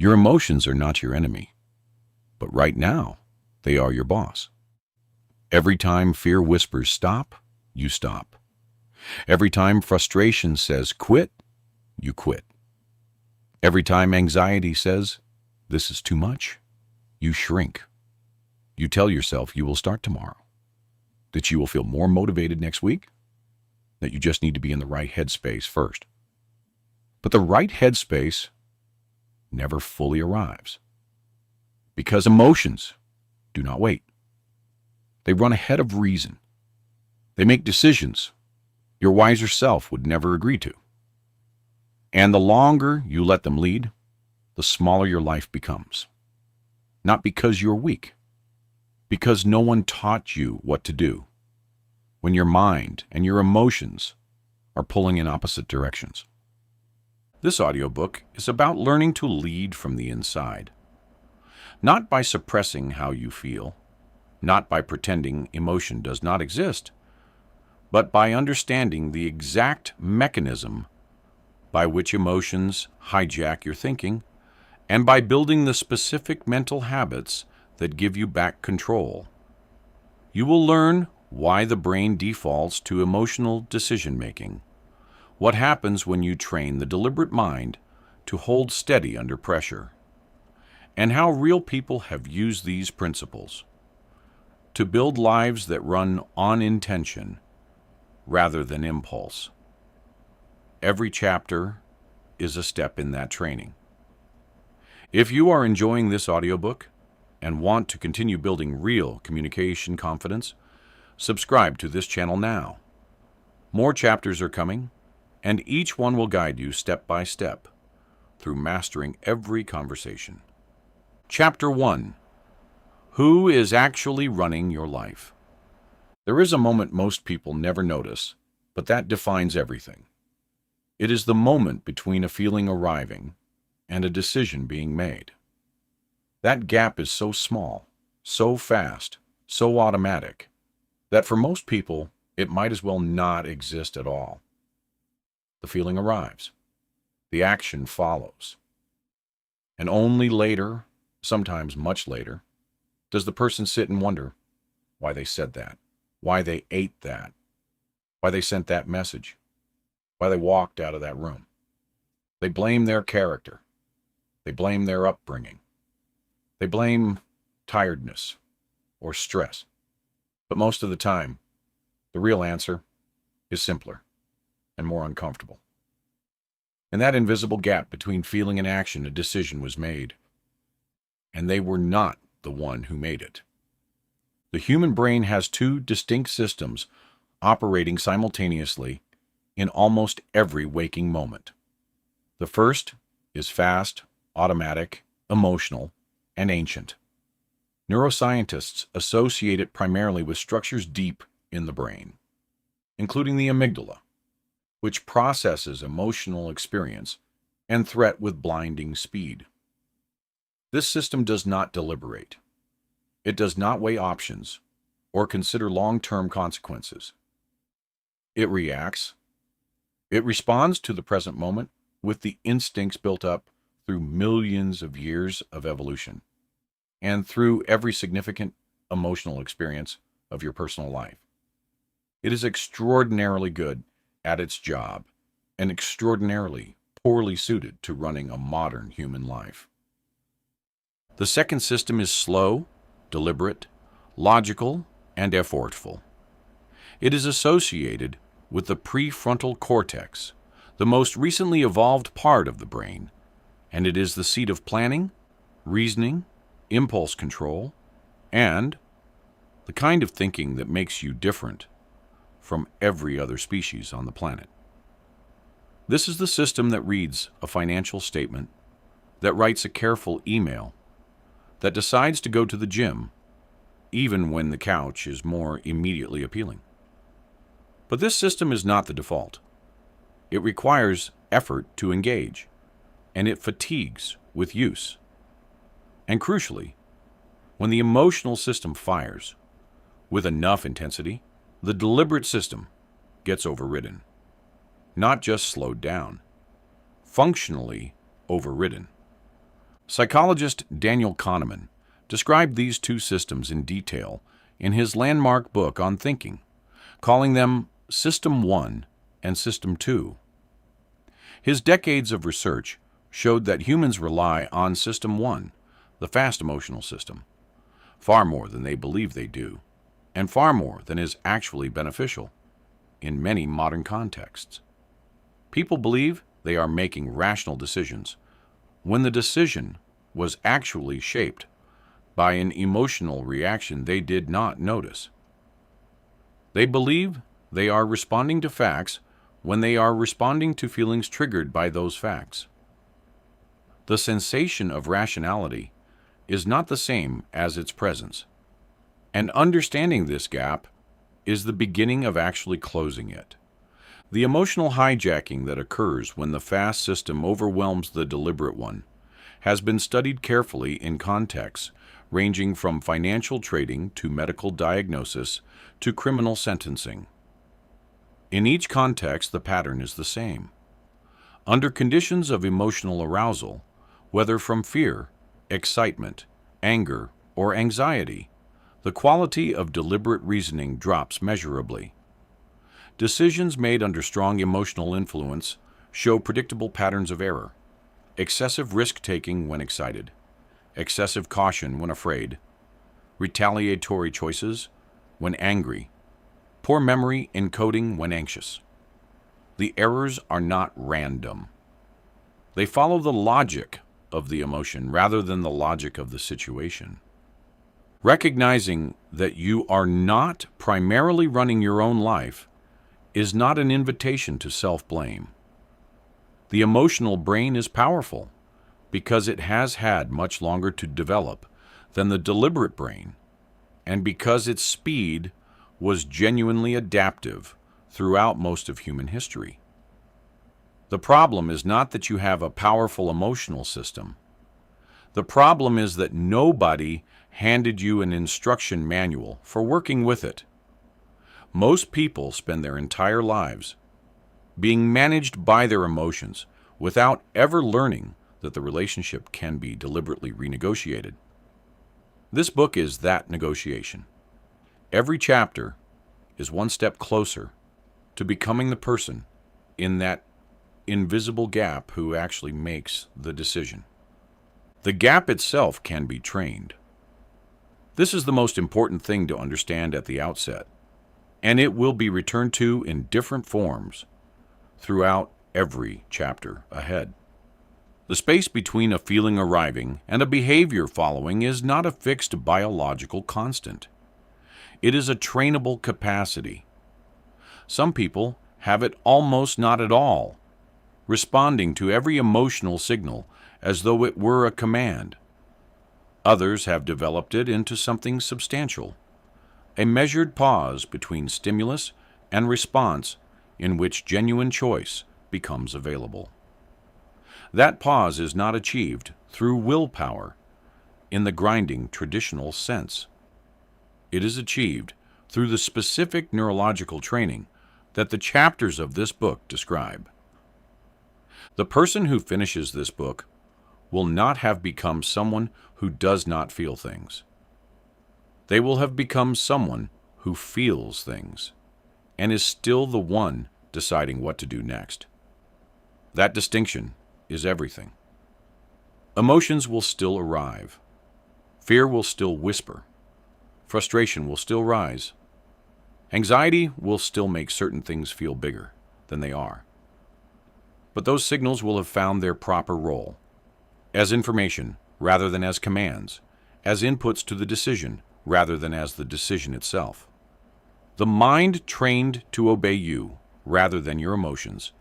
Your emotions are not your enemy, but right now, they are your boss. Every time fear whispers stop, you stop. Every time frustration says quit, you quit. Every time anxiety says, this is too much, you shrink. You tell yourself you will start tomorrow, that you will feel more motivated next week, that you just need to be in the right headspace first. But the right headspace never fully arrives, because emotions do not wait. They run ahead of reason. They make decisions your wiser self would never agree to. And the longer you let them lead, the smaller your life becomes. Not because you're weak, because no one taught you what to do when your mind and your emotions are pulling in opposite directions. This audiobook is about learning to lead from the inside, not by suppressing how you feel, not by pretending emotion does not exist, but by understanding the exact mechanism by which emotions hijack your thinking, and by building the specific mental habits that give you back control. You will learn why the brain defaults to emotional decision-making, what happens when you train the deliberate mind to hold steady under pressure, and how real people have used these principles to build lives that run on intention rather than impulse. Every chapter is a step in that training. If you are enjoying this audiobook and want to continue building real communication confidence, subscribe to this channel now. More chapters are coming, and each one will guide you step by step through mastering every conversation. Chapter 1. Who is actually running your life? There is a moment most people never notice, but that defines everything. It is the moment between a feeling arriving and a decision being made. That gap is so small, so fast, so automatic, that for most people, it might as well not exist at all. The feeling arrives. The action follows. And only later, sometimes much later, does the person sit and wonder why they said that, why they ate that, why they sent that message, why they walked out of that room. They blame their character. They blame their upbringing. They blame tiredness or stress. But most of the time, the real answer is simpler and more uncomfortable. In that invisible gap between feeling and action, a decision was made, and they were not the one who made it. The human brain has two distinct systems operating simultaneously in almost every waking moment. The first is fast, automatic, emotional, and ancient. Neuroscientists associate it primarily with structures deep in the brain, including the amygdala, which processes emotional experience and threat with blinding speed. This system does not deliberate. It does not weigh options or consider long-term consequences. It reacts. It responds to the present moment with the instincts built up through millions of years of evolution and through every significant emotional experience of your personal life. It is extraordinarily good at its job and extraordinarily poorly suited to running a modern human life. The second system is slow, deliberate, logical, and effortful. It is associated with the prefrontal cortex, the most recently evolved part of the brain, and it is the seat of planning, reasoning, impulse control, and the kind of thinking that makes you different from every other species on the planet. This is the system that reads a financial statement, that writes a careful email, that decides to go to the gym, even when the couch is more immediately appealing. But this system is not the default. It requires effort to engage, and it fatigues with use. And crucially, when the emotional system fires with enough intensity, the deliberate system gets overridden. Not just slowed down, functionally overridden. Psychologist Daniel Kahneman described these two systems in detail in his landmark book on thinking, calling them System 1 and System 2. His decades of research showed that humans rely on System 1, the fast emotional system, far more than they believe they do, and far more than is actually beneficial in many modern contexts. People believe they are making rational decisions when the decision was actually shaped by an emotional reaction they did not notice. They believe they are responding to facts when they are responding to feelings triggered by those facts. The sensation of rationality is not the same as its presence, and understanding this gap is the beginning of actually closing it. The emotional hijacking that occurs when the fast system overwhelms the deliberate one has been studied carefully in contexts ranging from financial trading to medical diagnosis to criminal sentencing. In each context, the pattern is the same. Under conditions of emotional arousal, whether from fear, excitement, anger, or anxiety, the quality of deliberate reasoning drops measurably. Decisions made under strong emotional influence show predictable patterns of error: excessive risk-taking when excited, excessive caution when afraid, retaliatory choices when angry, poor memory encoding when anxious. The errors are not random. They follow the logic of the emotion rather than the logic of the situation. Recognizing that you are not primarily running your own life is not an invitation to self-blame. The emotional brain is powerful because it has had much longer to develop than the deliberate brain, and because its speed was genuinely adaptive throughout most of human history. The problem is not that you have a powerful emotional system. The problem is that nobody handed you an instruction manual for working with it. Most people spend their entire lives being managed by their emotions without ever learning that the relationship can be deliberately renegotiated. This book is that negotiation. Every chapter is one step closer to becoming the person in that invisible gap who actually makes the decision. The gap itself can be trained. This is the most important thing to understand at the outset, and it will be returned to in different forms throughout every chapter ahead. The space between a feeling arriving and a behavior following is not a fixed biological constant. It is a trainable capacity. Some people have it almost not at all, responding to every emotional signal as though it were a command. Others have developed it into something substantial, a measured pause between stimulus and response in which genuine choice becomes available. That pause is not achieved through willpower in the grinding traditional sense. It is achieved through the specific neurological training that the chapters of this book describe. The person who finishes this book will not have become someone who does not feel things. They will have become someone who feels things and is still the one deciding what to do next. That distinction is everything. Emotions will still arrive. Fear will still whisper. Frustration will still rise. Anxiety will still make certain things feel bigger than they are. But those signals will have found their proper role, as information rather than as commands, as inputs to the decision rather than as the decision itself. The mind trained to obey you rather than your emotions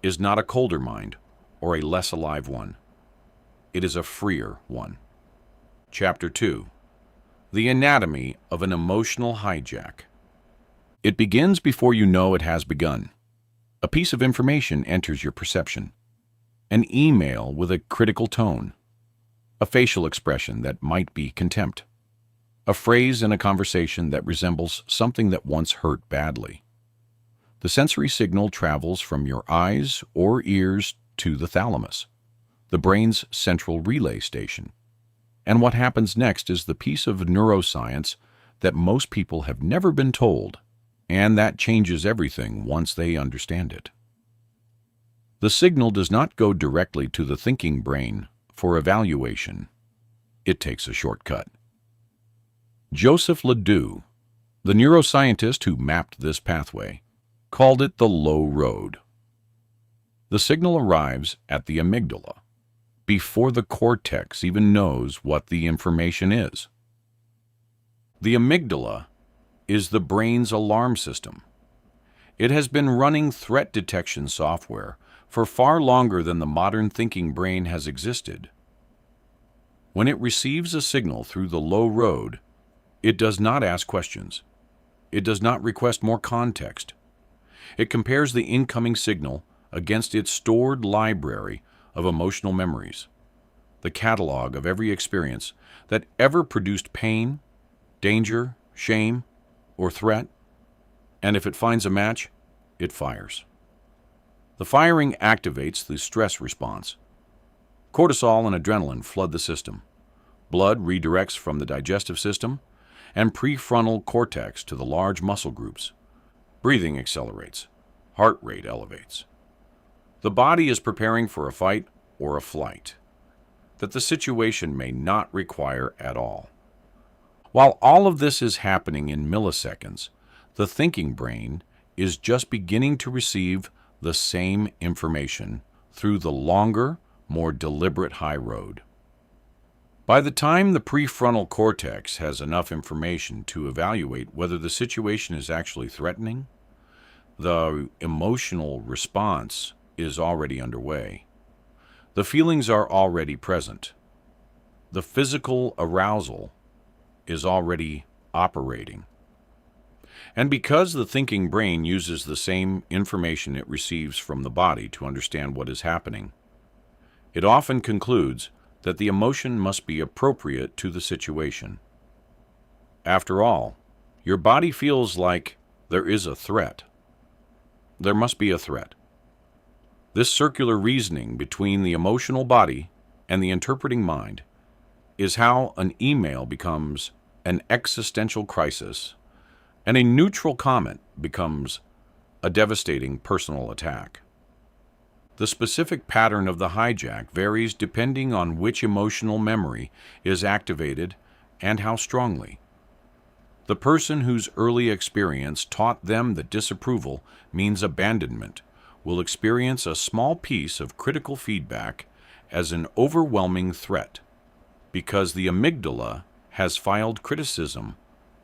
is not a colder mind or a less alive one. It is a freer one. Chapter 2. The Anatomy of an Emotional Hijack. It begins before you know it has begun. A piece of information enters your perception. An email with a critical tone. A facial expression that might be contempt. A phrase in a conversation that resembles something that once hurt badly. The sensory signal travels from your eyes or ears to the thalamus. the brain's central relay station. And what happens next is the piece of neuroscience that most people have never been told, and that changes everything once they understand it. The signal does not go directly to the thinking brain for evaluation. It takes a shortcut. Joseph Ledoux, the neuroscientist who mapped this pathway, called it the low road. The signal arrives at the amygdala before the cortex even knows what the information is. The amygdala is the brain's alarm system. It has been running threat detection software for far longer than the modern thinking brain has existed. When it receives a signal through the low road, it does not ask questions. It does not request more context. It compares the incoming signal against its stored library of emotional memories, the catalog of every experience that ever produced pain, danger, shame, or threat, and if it finds a match, it fires. The firing activates the stress response. Cortisol and adrenaline flood the system. Blood redirects from the digestive system and prefrontal cortex to the large muscle groups. Breathing accelerates. Heart rate elevates. The body is preparing for a fight or a flight that the situation may not require at all. While all of this is happening in milliseconds, the thinking brain is just beginning to receive the same information through the longer, more deliberate high road. By the time the prefrontal cortex has enough information to evaluate whether the situation is actually threatening, the emotional response is already underway. The feelings are already present. The physical arousal is already operating. And because the thinking brain uses the same information it receives from the body to understand what is happening, it often concludes that the emotion must be appropriate to the situation. After all, your body feels like there is a threat. There must be a threat. This circular reasoning between the emotional body and the interpreting mind is how an email becomes an existential crisis and a neutral comment becomes a devastating personal attack. The specific pattern of the hijack varies depending on which emotional memory is activated and how strongly. The person whose early experience taught them that disapproval means abandonment will experience a small piece of critical feedback as an overwhelming threat because the amygdala has filed criticism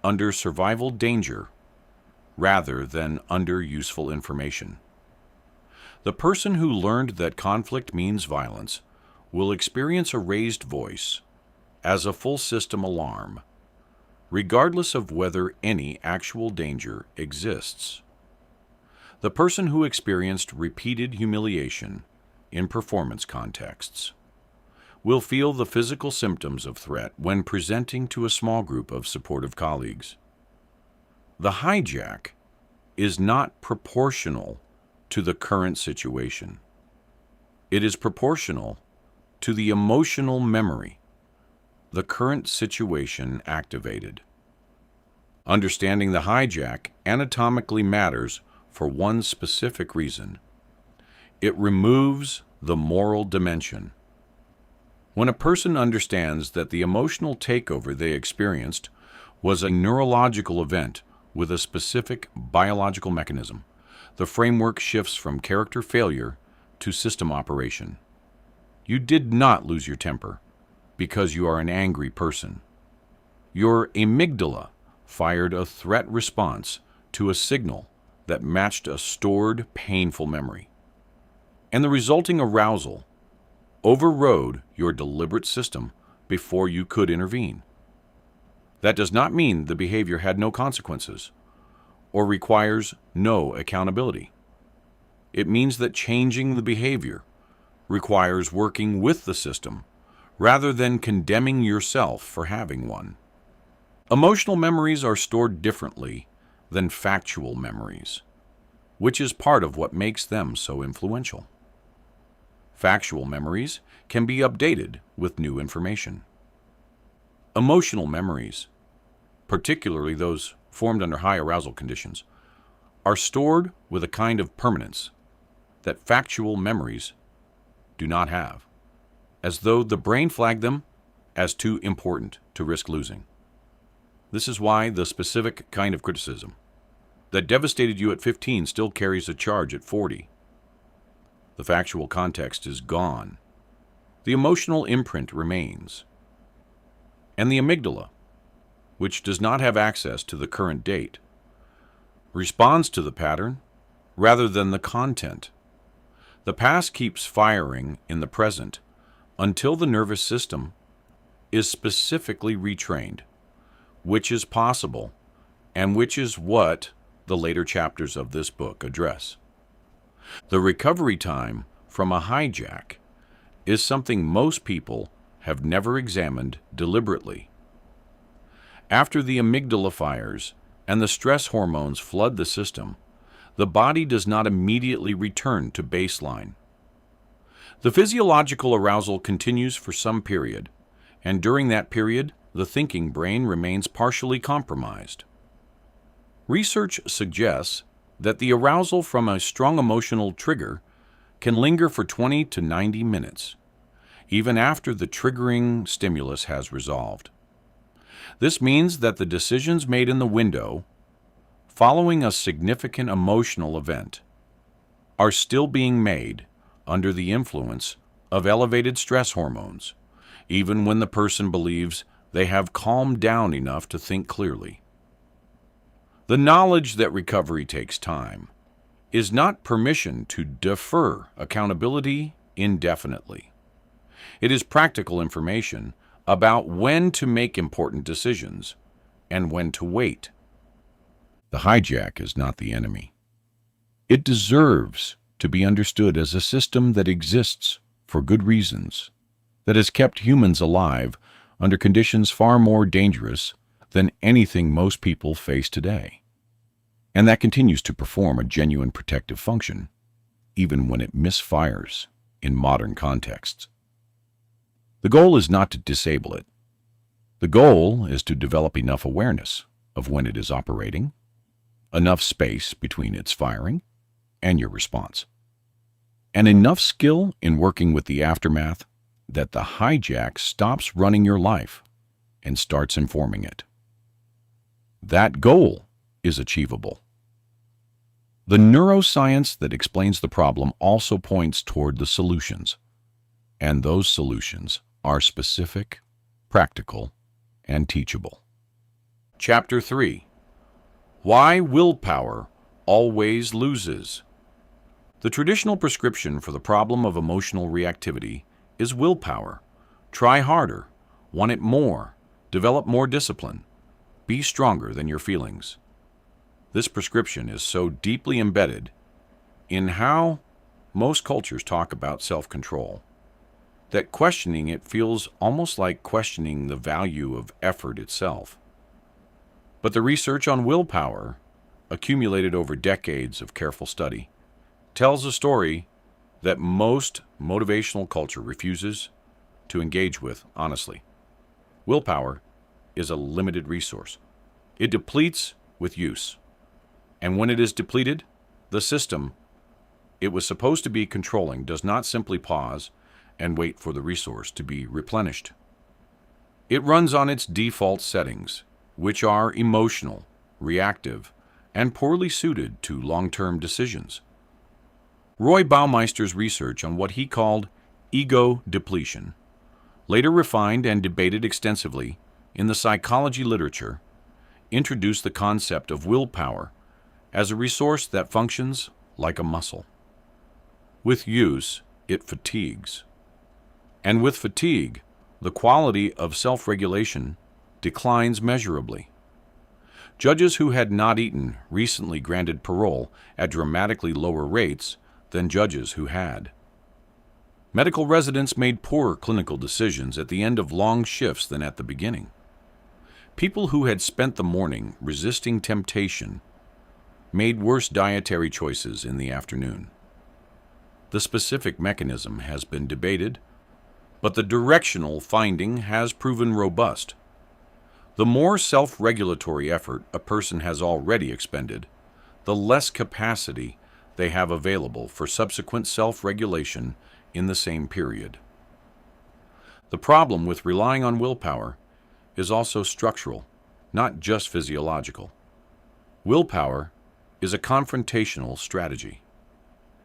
under survival danger rather than under useful information. The person who learned that conflict means violence will experience a raised voice as a full system alarm, regardless of whether any actual danger exists. The person who experienced repeated humiliation in performance contexts will feel the physical symptoms of threat when presenting to a small group of supportive colleagues. The hijack is not proportional to the current situation. It is proportional to the emotional memory the current situation activated. Understanding the hijack anatomically matters for one specific reason. It removes the moral dimension. When a person understands that the emotional takeover they experienced was a neurological event with a specific biological mechanism, the framework shifts from character failure to system operation. You did not lose your temper because you are an angry person. Your amygdala fired a threat response to a signal that matched a stored, painful memory. And the resulting arousal overrode your deliberate system before you could intervene. That does not mean the behavior had no consequences or requires no accountability. It means that changing the behavior requires working with the system rather than condemning yourself for having one. Emotional memories are stored differently than factual memories, which is part of what makes them so influential. Factual memories can be updated with new information. Emotional memories, particularly those formed under high arousal conditions, are stored with a kind of permanence that factual memories do not have, as though the brain flagged them as too important to risk losing. This is why the specific kind of criticism that devastated you at 15 still carries a charge at 40. The factual context is gone. The emotional imprint remains. And the amygdala, which does not have access to the current date, responds to the pattern rather than the content. The past keeps firing in the present until the nervous system is specifically retrained, which is possible and which is what the later chapters of this book address. The recovery time from a hijack is something most people have never examined deliberately. After the amygdala fires and the stress hormones flood the system, the body does not immediately return to baseline. The physiological arousal continues for some period, and during that period, the thinking brain remains partially compromised. Research suggests that the arousal from a strong emotional trigger can linger for 20 to 90 minutes, even after the triggering stimulus has resolved. This means that the decisions made in the window, following a significant emotional event, are still being made under the influence of elevated stress hormones, even when the person believes they have calmed down enough to think clearly. The knowledge that recovery takes time is not permission to defer accountability indefinitely. It is practical information about when to make important decisions and when to wait. The hijack is not the enemy. It deserves to be understood as a system that exists for good reasons, that has kept humans alive under conditions far more dangerous than anything most people face today, and that continues to perform a genuine protective function, even when it misfires in modern contexts. The goal is not to disable it. The goal is to develop enough awareness of when it is operating, enough space between its firing and your response, and enough skill in working with the aftermath that the hijack stops running your life and starts informing it. That goal is achievable. The neuroscience that explains the problem also points toward the solutions, and those solutions are specific, practical, and teachable. Chapter 3: Why Willpower Always Loses. The traditional prescription for the problem of emotional reactivity is willpower. Try harder, want it more, develop more discipline, be stronger than your feelings. This prescription is so deeply embedded in how most cultures talk about self-control that questioning it feels almost like questioning the value of effort itself. But the research on willpower, accumulated over decades of careful study, tells a story that most motivational culture refuses to engage with honestly. Willpower is a limited resource. It depletes with use. And when it is depleted, the system it was supposed to be controlling does not simply pause and wait for the resource to be replenished. It runs on its default settings, which are emotional, reactive, and poorly suited to long-term decisions. Roy Baumeister's research on what he called ego depletion, later refined and debated extensively in the psychology literature, introduced the concept of willpower as a resource that functions like a muscle. With use, it fatigues. And with fatigue, the quality of self-regulation declines measurably. Judges who had not eaten recently granted parole at dramatically lower rates than judges who had. Medical residents made poorer clinical decisions at the end of long shifts than at the beginning. People who had spent the morning resisting temptation made worse dietary choices in the afternoon. The specific mechanism has been debated, but the directional finding has proven robust. The more self-regulatory effort a person has already expended, the less capacity they have available for subsequent self-regulation in the same period. The problem with relying on willpower is also structural, not just physiological. Willpower is a confrontational strategy.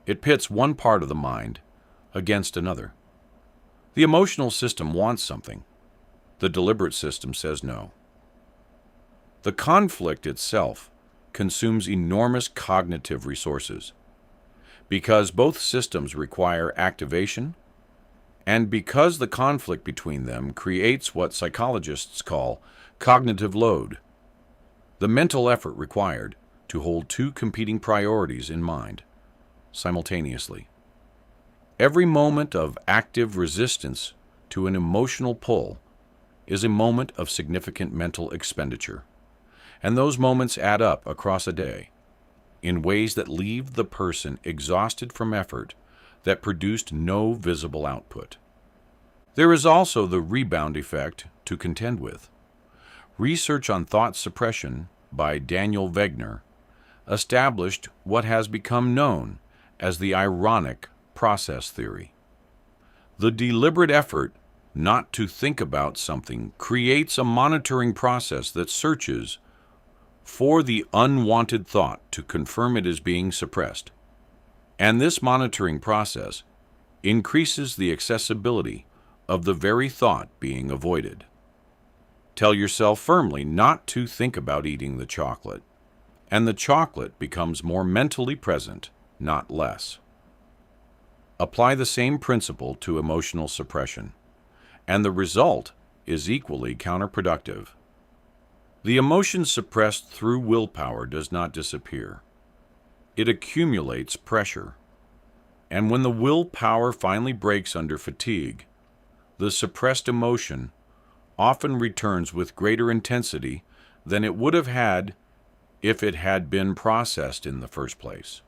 It pits one part of the mind against another. The emotional system wants something. The deliberate system says no. The conflict itself consumes enormous cognitive resources. Because both systems require activation, and because the conflict between them creates what psychologists call cognitive load, the mental effort required to hold two competing priorities in mind simultaneously. Every moment of active resistance to an emotional pull is a moment of significant mental expenditure, and those moments add up across a day in ways that leave the person exhausted from effort that produced no visible output. There is also the rebound effect to contend with. Research on thought suppression by Daniel Wegner established what has become known as the ironic process theory. The deliberate effort not to think about something creates a monitoring process that searches for the unwanted thought to confirm it is being suppressed. And this monitoring process increases the accessibility of the very thought being avoided. Tell yourself firmly not to think about eating the chocolate, and the chocolate becomes more mentally present, not less. Apply the same principle to emotional suppression, and the result is equally counterproductive. The emotion suppressed through willpower does not disappear. It accumulates pressure, and when the willpower finally breaks under fatigue, the suppressed emotion often returns with greater intensity than it would have had if it had been processed in the first place.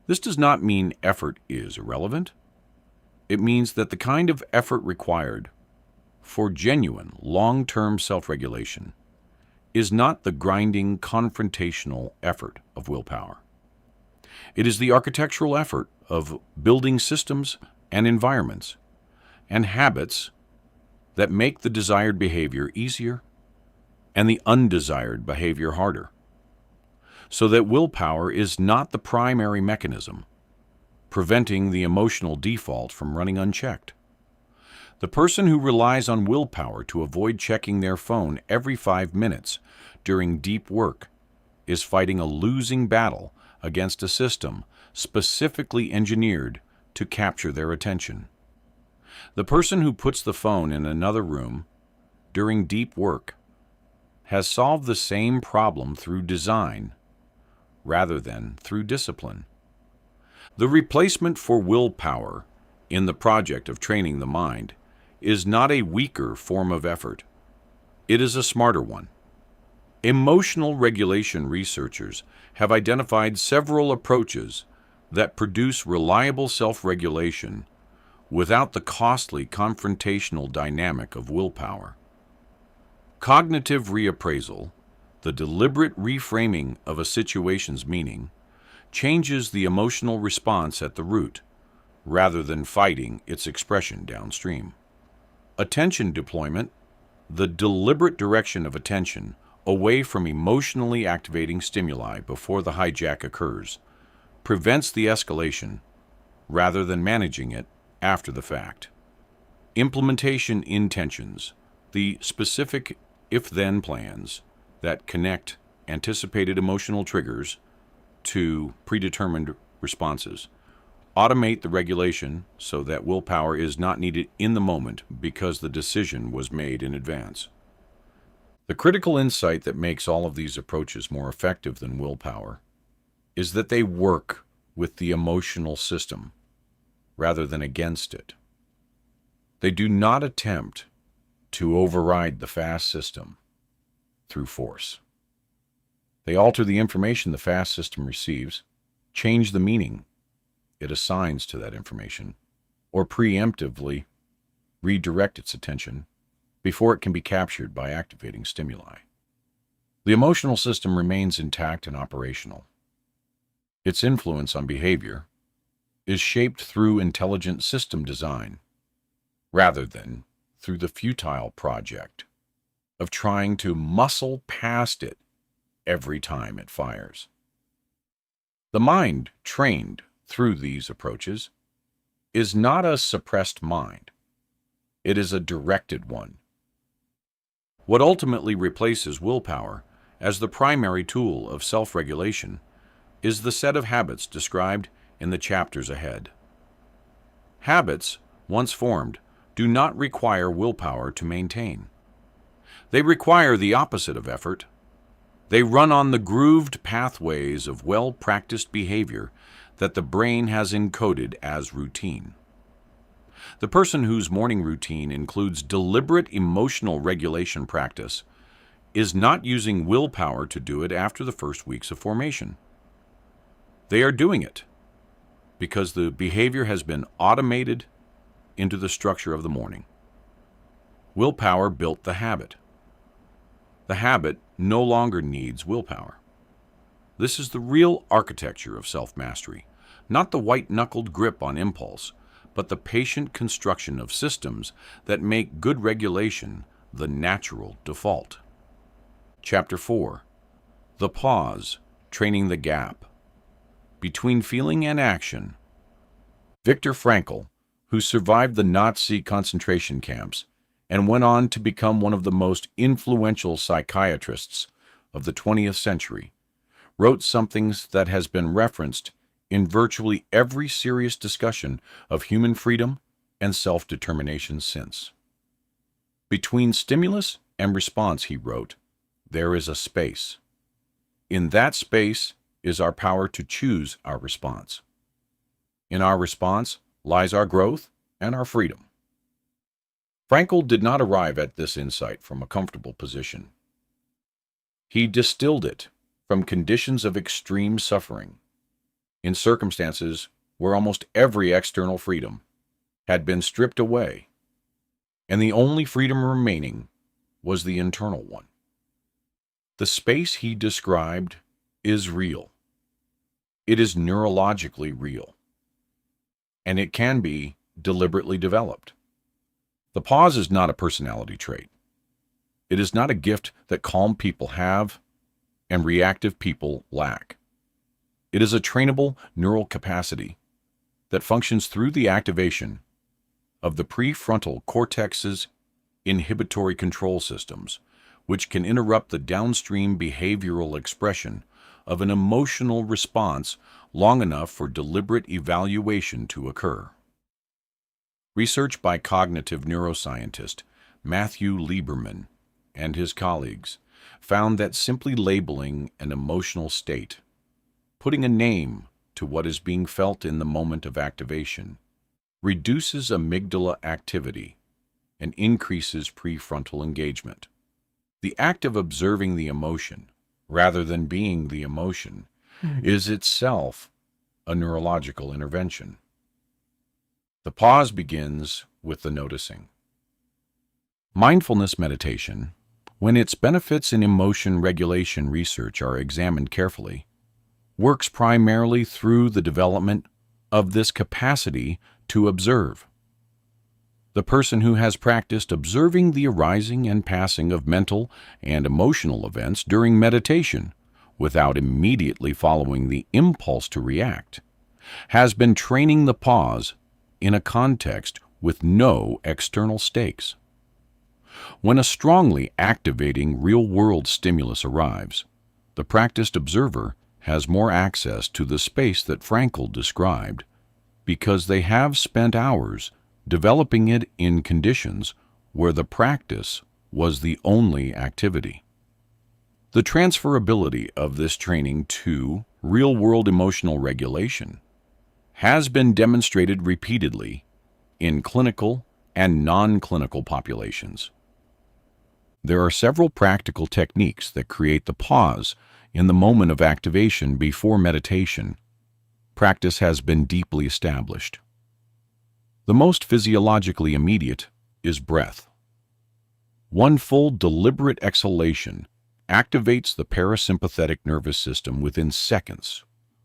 This does not mean effort is irrelevant. It means that the kind of effort required for genuine, long-term self-regulation is not the grinding, confrontational effort of willpower. It is the architectural effort of building systems and environments and habits that make the desired behavior easier and the undesired behavior harder, so that willpower is not the primary mechanism preventing the emotional default from running unchecked. The person who relies on willpower to avoid checking their phone every 5 minutes during deep work is fighting a losing battle against a system specifically engineered to capture their attention. The person who puts the phone in another room during deep work has solved the same problem through design rather than through discipline. The replacement for willpower in the project of training the mind is not a weaker form of effort. It is a smarter one. Emotional regulation researchers have identified several approaches that produce reliable self-regulation without the costly confrontational dynamic of willpower. Cognitive reappraisal, the deliberate reframing of a situation's meaning, changes the emotional response at the root, rather than fighting its expression downstream. Attention deployment, the deliberate direction of attention away from emotionally activating stimuli before the hijack occurs, prevents the escalation rather than managing it after the fact. Implementation intentions, the specific if-then plans that connect anticipated emotional triggers to predetermined responses, automate the regulation so that willpower is not needed in the moment because the decision was made in advance. The critical insight that makes all of these approaches more effective than willpower is that they work with the emotional system rather than against it. They do not attempt to override the fast system through force. They alter the information the fast system receives, change the meaning it assigns to that information, or preemptively redirect its attention before it can be captured by activating stimuli. The emotional system remains intact and operational. Its influence on behavior is shaped through intelligent system design, rather than through the futile project of trying to muscle past it every time it fires. The mind trained through these approaches is not a suppressed mind. It is a directed one. What ultimately replaces willpower as the primary tool of self-regulation is the set of habits described in the chapters ahead. Habits, once formed, do not require willpower to maintain. They require the opposite of effort. They run on the grooved pathways of well-practiced behavior that the brain has encoded as routine. The person whose morning routine includes deliberate emotional regulation practice is not using willpower to do it after the first weeks of formation. They are doing it because the behavior has been automated into the structure of the morning. Willpower built the habit. The habit no longer needs willpower. This is the real architecture of self-mastery, not the white-knuckled grip on impulse, but the patient construction of systems that make good regulation the natural default. Chapter 4. The Pause, Training the Gap. Between Feeling and Action. Viktor Frankl, who survived the Nazi concentration camps and went on to become one of the most influential psychiatrists of the 20th century, wrote something that has been referenced in virtually every serious discussion of human freedom and self-determination since. Between stimulus and response, he wrote, there is a space. In that space is our power to choose our response. In our response lies our growth and our freedom. Frankl did not arrive at this insight from a comfortable position. He distilled it from conditions of extreme suffering, in circumstances where almost every external freedom had been stripped away, and the only freedom remaining was the internal one. The space he described is real. It is neurologically real, and it can be deliberately developed. The pause is not a personality trait. It is not a gift that calm people have and reactive people lack. It is a trainable neural capacity that functions through the activation of the prefrontal cortex's inhibitory control systems, which can interrupt the downstream behavioral expression of an emotional response long enough for deliberate evaluation to occur. Research by cognitive neuroscientist Matthew Lieberman and his colleagues found that simply labeling an emotional state, putting a name to what is being felt in the moment of activation, reduces amygdala activity and increases prefrontal engagement. The act of observing the emotion, rather than being the emotion, is itself a neurological intervention. The pause begins with the noticing. Mindfulness meditation, when its benefits in emotion regulation research are examined carefully, works primarily through the development of this capacity to observe. The person who has practiced observing the arising and passing of mental and emotional events during meditation without immediately following the impulse to react has been training the pause in a context with no external stakes. When a strongly activating real-world stimulus arrives, the practiced observer has more access to the space that Frankl described because they have spent hours developing it in conditions where the practice was the only activity. The transferability of this training to real-world emotional regulation has been demonstrated repeatedly in clinical and non-clinical populations. There are several practical techniques that create the pause in the moment of activation before meditation. practice has been deeply established. The most physiologically immediate is breath. One full, deliberate exhalation activates the parasympathetic nervous system within seconds,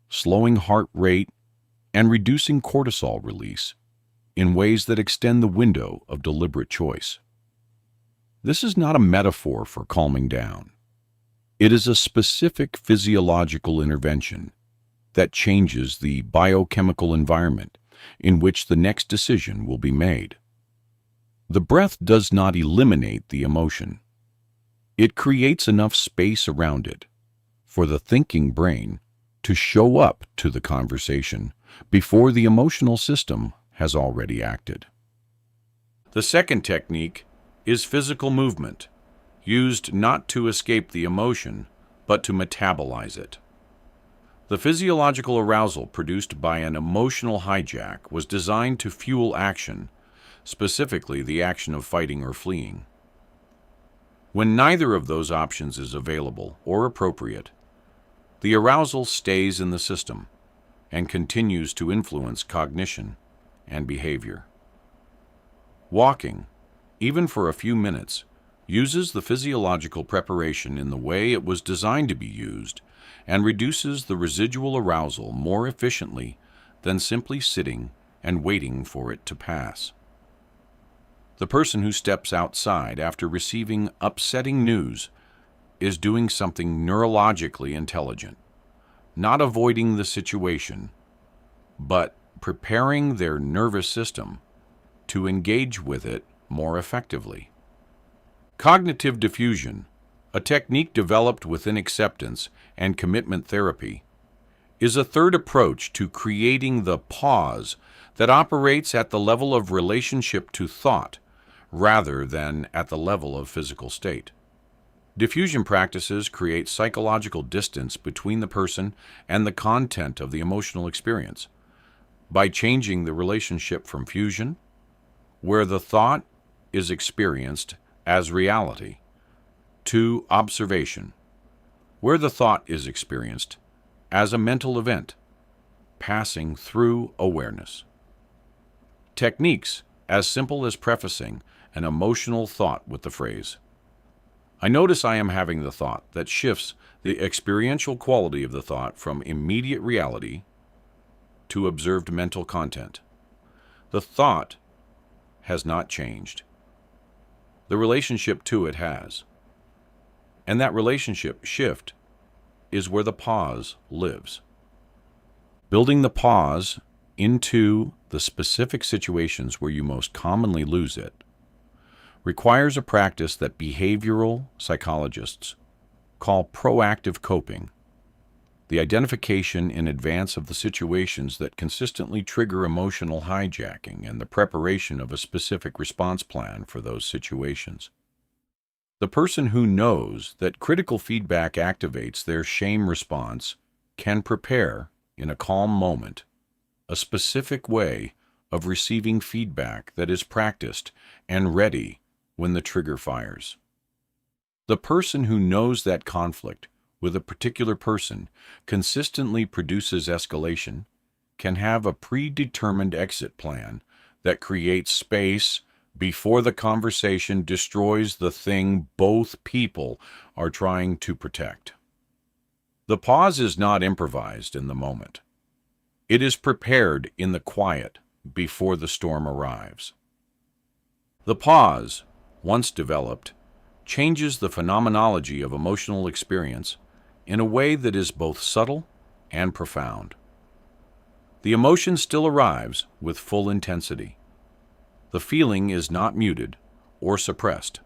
slowing heart rate and reducing cortisol release in ways that extend the window of deliberate choice. This is not a metaphor for calming down. It is a specific physiological intervention that changes the biochemical environment in which the next decision will be made. The breath does not eliminate the emotion. It creates enough space around it for the thinking brain to show up to the conversation before the emotional system has already acted. The second technique is physical movement, used not to escape the emotion, but to metabolize it. The physiological arousal produced by an emotional hijack was designed to fuel action, specifically the action of fighting or fleeing. When neither of those options is available or appropriate, the arousal stays in the system and continues to influence cognition and behavior. Walking, even for a few minutes, uses the physiological preparation in the way it was designed to be used and reduces the residual arousal more efficiently than simply sitting and waiting for it to pass. The person who steps outside after receiving upsetting news is doing something neurologically intelligent, not avoiding the situation, but preparing their nervous system to engage with it more effectively. Cognitive diffusion, a technique developed within acceptance and commitment therapy, is a third approach to creating the pause that operates at the level of relationship to thought rather than at the level of physical state. Diffusion practices create psychological distance between the person and the content of the emotional experience by changing the relationship from fusion, where the thought is experienced as reality, to observation, where the thought is experienced as a mental event passing through awareness. Techniques as simple as prefacing an emotional thought with the phrase, "I notice I am having the thought," that shifts the experiential quality of the thought from immediate reality to observed mental content. The thought has not changed. The relationship to it has. And that relationship shift is where the pause lives. Building the pause into the specific situations where you most commonly lose it requires a practice that behavioral psychologists call proactive coping, the identification in advance of the situations that consistently trigger emotional hijacking and the preparation of a specific response plan for those situations. The person who knows that critical feedback activates their shame response can prepare, in a calm moment, a specific way of receiving feedback that is practiced and ready when the trigger fires. The person who knows that conflict with a particular person consistently produces escalation can have a predetermined exit plan that creates space before the conversation destroys the thing both people are trying to protect. The pause is not improvised in the moment. It is prepared in the quiet before the storm arrives. The pause, once developed, changes the phenomenology of emotional experience in a way that is both subtle and profound. The emotion still arrives with full intensity. The feeling is not muted or suppressed.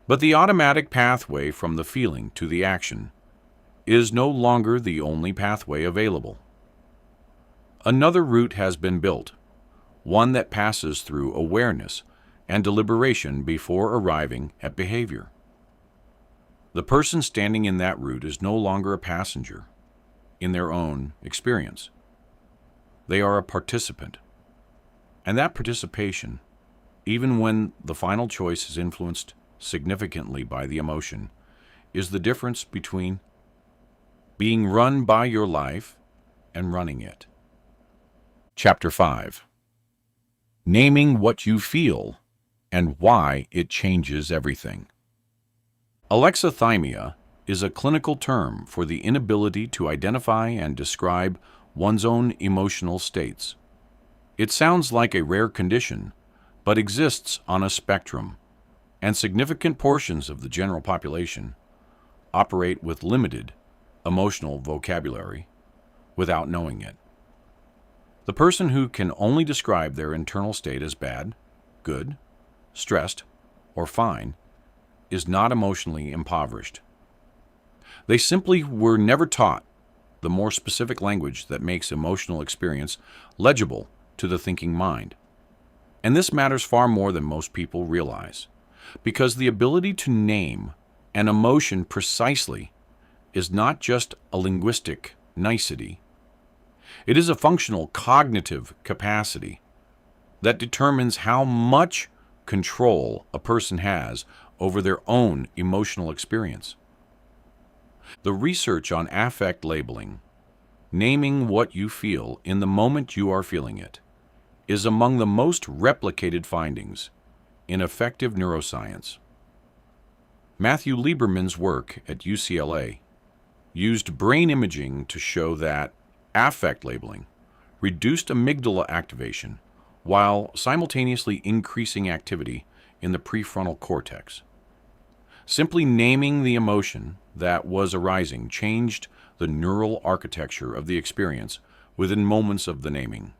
But the automatic pathway from the feeling to the action is no longer the only pathway available. Another route has been built, one that passes through awareness and deliberation before arriving at behavior. The person standing in that route is no longer a passenger in their own experience. They are a participant. And that participation, even when the final choice is influenced significantly by the emotion, is the difference between being run by your life and running it. Chapter 5. Naming what you feel and why it changes everything. Alexithymia is a clinical term for the inability to identify and describe one's own emotional states. It sounds like a rare condition, but exists on a spectrum, and significant portions of the general population operate with limited emotional vocabulary without knowing it. The person who can only describe their internal state as bad, good, stressed, or fine is not emotionally impoverished. They simply were never taught the more specific language that makes emotional experience legible to the thinking mind. And this matters far more than most people realize, because the ability to name an emotion precisely is not just a linguistic nicety. It is a functional cognitive capacity that determines how much control a person has over their own emotional experience. The research on affect labeling, naming what you feel in the moment you are feeling it, is among the most replicated findings in effective neuroscience. Matthew Lieberman's work at UCLA used brain imaging to show that affect labeling reduced amygdala activation while simultaneously increasing activity in the prefrontal cortex. Simply naming the emotion that was arising changed the neural architecture of the experience within moments of the naming.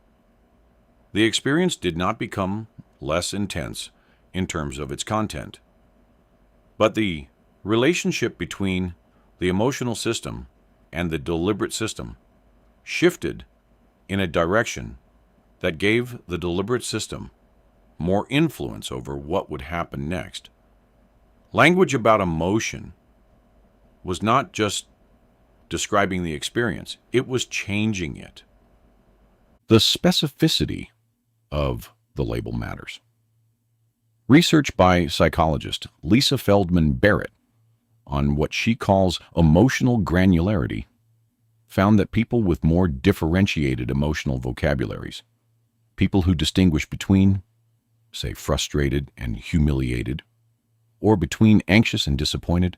The experience did not become less intense in terms of its content, but the relationship between the emotional system and the deliberate system shifted in a direction that gave the deliberate system more influence over what would happen next. Language about emotion was not just describing the experience, it was changing it. The specificity of the label matters. Research by psychologist Lisa Feldman Barrett on what she calls emotional granularity found that people with more differentiated emotional vocabularies, people who distinguish between, say, frustrated and humiliated, or between anxious and disappointed,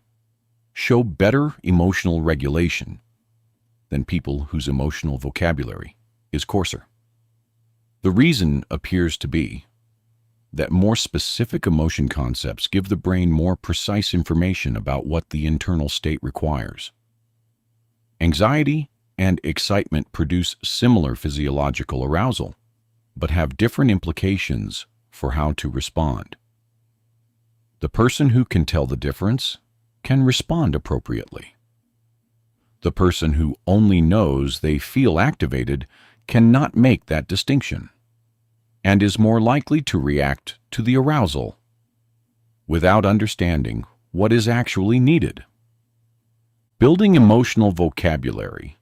show better emotional regulation than people whose emotional vocabulary is coarser. The reason appears to be that more specific emotion concepts give the brain more precise information about what the internal state requires. Anxiety and excitement produce similar physiological arousal, but have different implications for how to respond. The person who can tell the difference can respond appropriately. The person who only knows they feel activated cannot make that distinction, and is more likely to react to the arousal without understanding what is actually needed. Building emotional vocabulary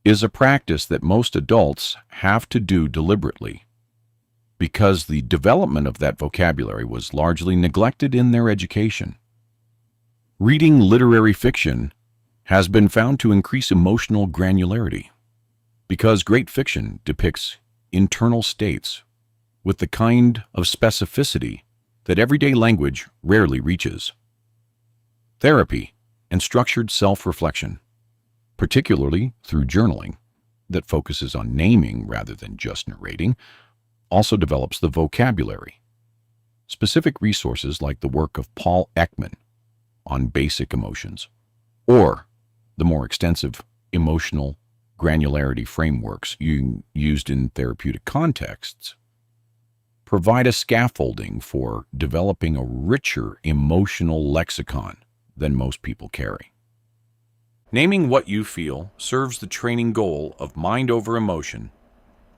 is a practice that most adults have to do deliberately, because the development of that vocabulary was largely neglected in their education. Reading literary fiction has been found to increase emotional granularity, because great fiction depicts internal states with the kind of specificity that everyday language rarely reaches. Therapy and structured self-reflection, particularly through journaling that focuses on naming rather than just narrating, also develops the vocabulary. Specific resources like the work of Paul Ekman on basic emotions, or the more extensive emotional granularity frameworks used in therapeutic contexts, provide a scaffolding for developing a richer emotional lexicon than most people carry. Naming what you feel serves the training goal of mind over emotion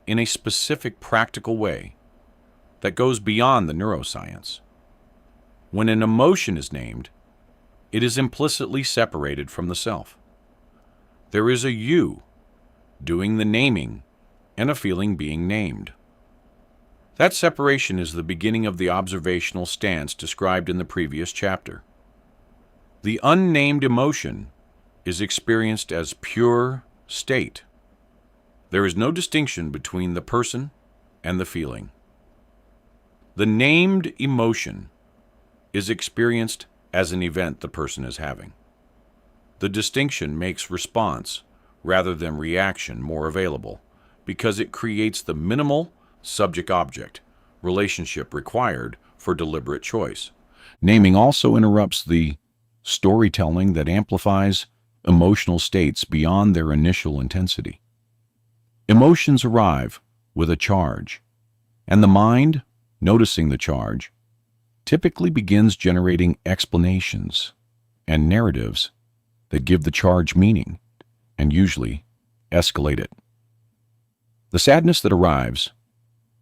in a specific practical way that goes beyond the neuroscience. When an emotion is named, it is implicitly separated from the self. There is a you doing the naming and a feeling being named. That separation is the beginning of the observational stance described in the previous chapter. The unnamed emotion is experienced as pure state, There is no distinction between the person and the feeling. The named emotion is experienced as an event the person is having. The distinction makes response rather than reaction more available because it creates the minimal subject-object relationship required for deliberate choice. Naming also interrupts the storytelling that amplifies emotional states beyond their initial intensity. Emotions arrive with a charge, and the mind, noticing the charge, typically begins generating explanations and narratives that give the charge meaning and usually escalate it. The sadness that arrives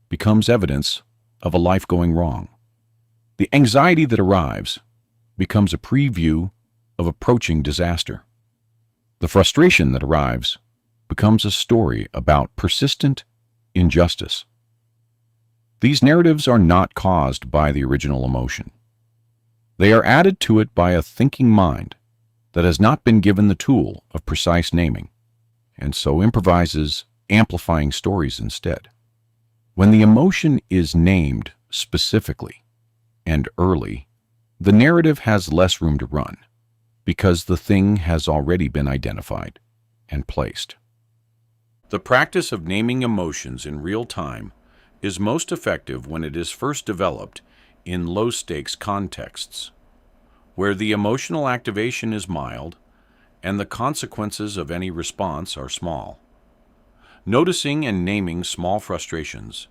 becomes evidence of a life going wrong. The anxiety that arrives becomes a preview of approaching disaster. The frustration that arrives becomes a story about persistent injustice. These narratives are not caused by the original emotion. They are added to it by a thinking mind that has not been given the tool of precise naming, and so improvises amplifying stories instead. When the emotion is named specifically and early, the narrative has less room to run because the thing has already been identified and placed. The practice of naming emotions in real time is most effective when it is first developed in low-stakes contexts, where the emotional activation is mild and the consequences of any response are small. Noticing and naming small frustrations,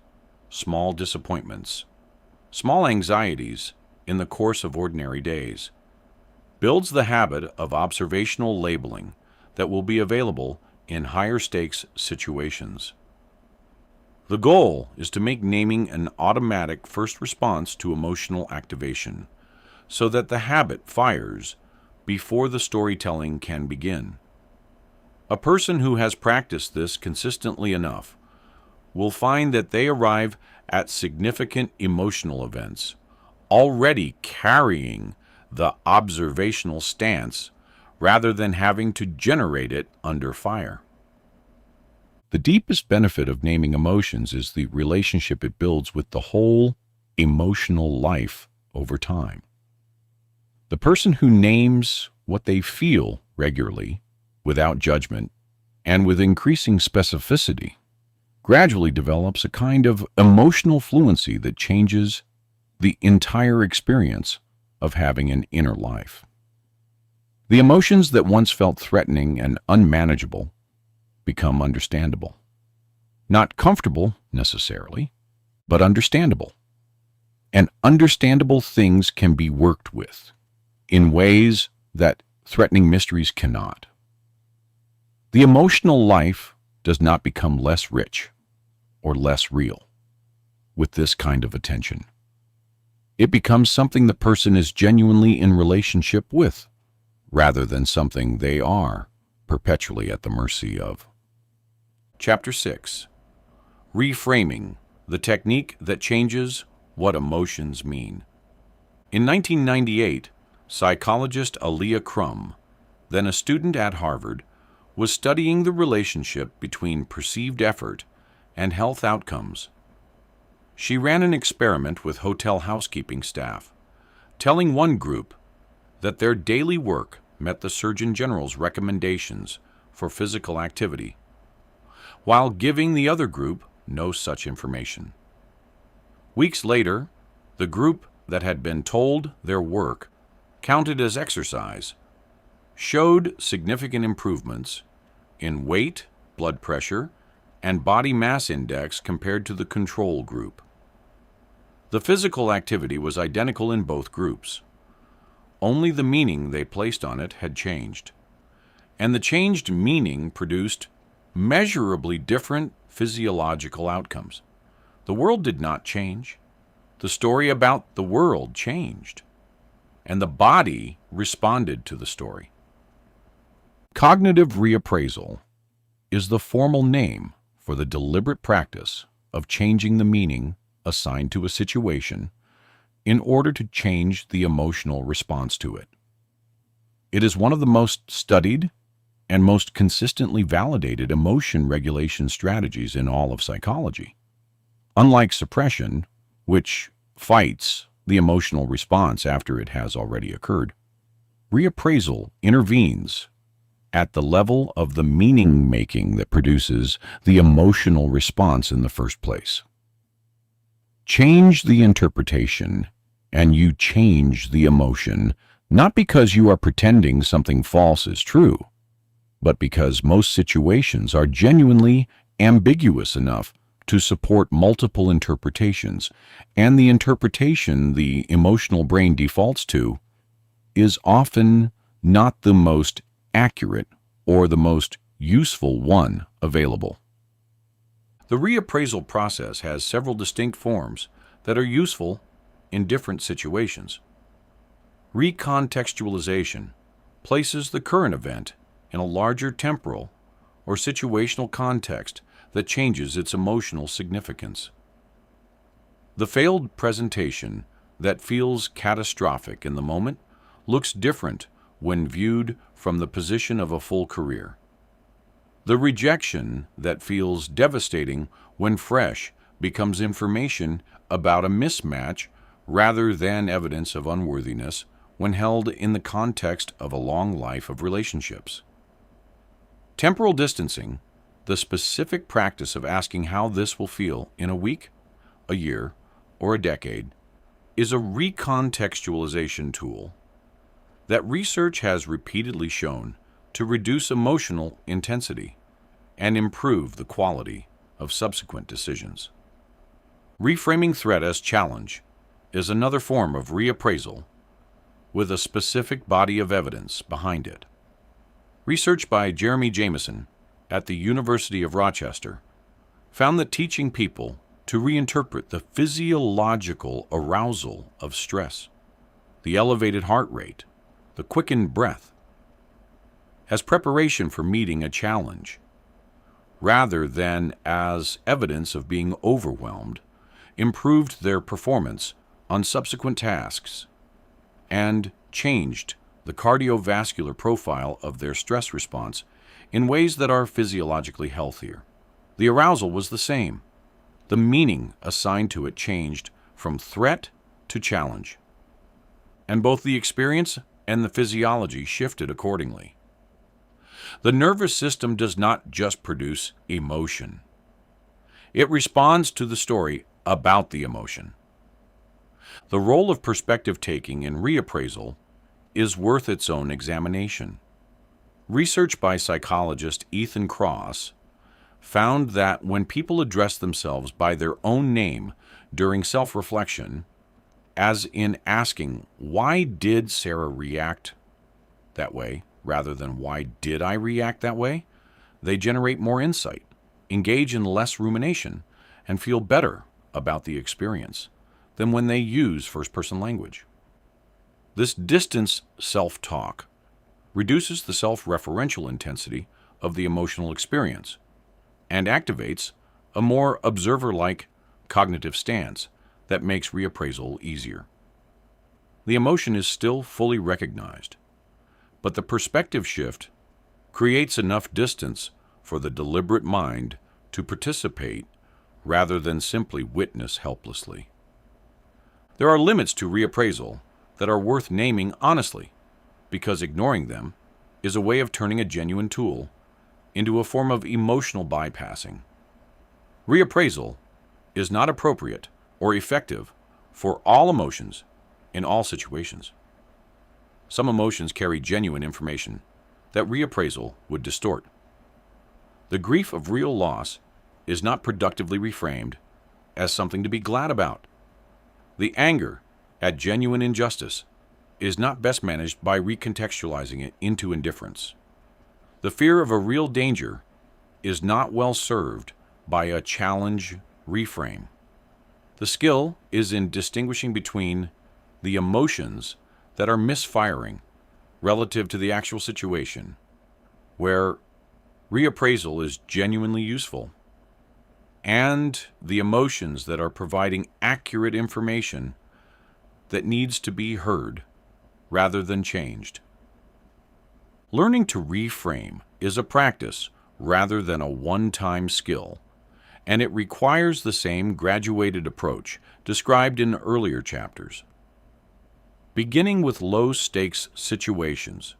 small disappointments, small anxieties in the course of ordinary days builds the habit of observational labeling that will be available in higher stakes situations. The goal is to make naming an automatic first response to emotional activation, so that the habit fires before the storytelling can begin. A person who has practiced this consistently enough will find that they arrive at significant emotional events already carrying the observational stance rather than having to generate it under fire. The deepest benefit of naming emotions is the relationship it builds with the whole emotional life over time. The person who names what they feel regularly, without judgment, and with increasing specificity, gradually develops a kind of emotional fluency that changes the entire experience of having an inner life. The emotions that once felt threatening and unmanageable become understandable. Not comfortable, necessarily, but understandable. And understandable things can be worked with in ways that threatening mysteries cannot. The emotional life does not become less rich or less real with this kind of attention. It becomes something the person is genuinely in relationship with, rather than something they are perpetually at the mercy of. Chapter 6. Reframing, the technique that changes what emotions mean. In 1998, psychologist Aaliyah Crum, then a student at Harvard, was studying the relationship between perceived effort and health outcomes. She ran an experiment with hotel housekeeping staff, telling one group that their daily work met the Surgeon General's recommendations for physical activity, while giving the other group no such information. Weeks later, the group that had been told their work counted as exercise showed significant improvements in weight, blood pressure, and body mass index compared to the control group. The physical activity was identical in both groups. Only the meaning they placed on it had changed, and the changed meaning produced measurably different physiological outcomes. The world did not change. The story about the world changed, and the body responded to the story. Cognitive reappraisal is the formal name for the deliberate practice of changing the meaning assigned to a situation in order to change the emotional response to it. It is one of the most studied and most consistently validated emotion regulation strategies in all of psychology. Unlike suppression, which fights the emotional response after it has already occurred, reappraisal intervenes at the level of the meaning making that produces the emotional response in the first place. Change the interpretation, and you change the emotion, not because you are pretending something false is true, but because most situations are genuinely ambiguous enough to support multiple interpretations, and the interpretation the emotional brain defaults to is often not the most accurate or the most useful one available. The reappraisal process has several distinct forms that are useful in different situations. Recontextualization places the current event in a larger temporal or situational context that changes its emotional significance. The failed presentation that feels catastrophic in the moment looks different when viewed from the position of a full career. The rejection that feels devastating when fresh becomes information about a mismatch rather than evidence of unworthiness when held in the context of a long life of relationships. Temporal distancing, the specific practice of asking how this will feel in a week, a year, or a decade, is a recontextualization tool that research has repeatedly shown to reduce emotional intensity and improve the quality of subsequent decisions. Reframing threat as challenge is another form of reappraisal with a specific body of evidence behind it. Research by Jeremy Jameson at the University of Rochester found that teaching people to reinterpret the physiological arousal of stress, the elevated heart rate, the quickened breath, as preparation for meeting a challenge, rather than as evidence of being overwhelmed, improved their performance on subsequent tasks and changed the cardiovascular profile of their stress response in ways that are physiologically healthier. The arousal was the same. The meaning assigned to it changed from threat to challenge, and both the experience and the physiology shifted accordingly. The nervous system does not just produce emotion. It responds to the story about the emotion. The role of perspective taking in reappraisal is worth its own examination. Research by psychologist Ethan Kross found that when people address themselves by their own name during self-reflection, as in asking, "Why did Sarah react that way?" rather than "Why did I react that way?" they generate more insight, engage in less rumination, and feel better about the experience than when they use first-person language. This distance self-talk reduces the self-referential intensity of the emotional experience and activates a more observer-like cognitive stance that makes reappraisal easier. The emotion is still fully recognized, but the perspective shift creates enough distance for the deliberate mind to participate rather than simply witness helplessly. There are limits to reappraisal that are worth naming honestly, because ignoring them is a way of turning a genuine tool into a form of emotional bypassing. Reappraisal is not appropriate or effective for all emotions in all situations. Some emotions carry genuine information that reappraisal would distort. The grief of real loss is not productively reframed as something to be glad about. The anger at genuine injustice is not best managed by recontextualizing it into indifference. The fear of a real danger is not well served by a challenge reframe. The skill is in distinguishing between the emotions that are misfiring relative to the actual situation, where reappraisal is genuinely useful, and the emotions that are providing accurate information that needs to be heard rather than changed. Learning to reframe is a practice rather than a one-time skill, and it requires the same graduated approach described in earlier chapters. Beginning with low-stakes situations,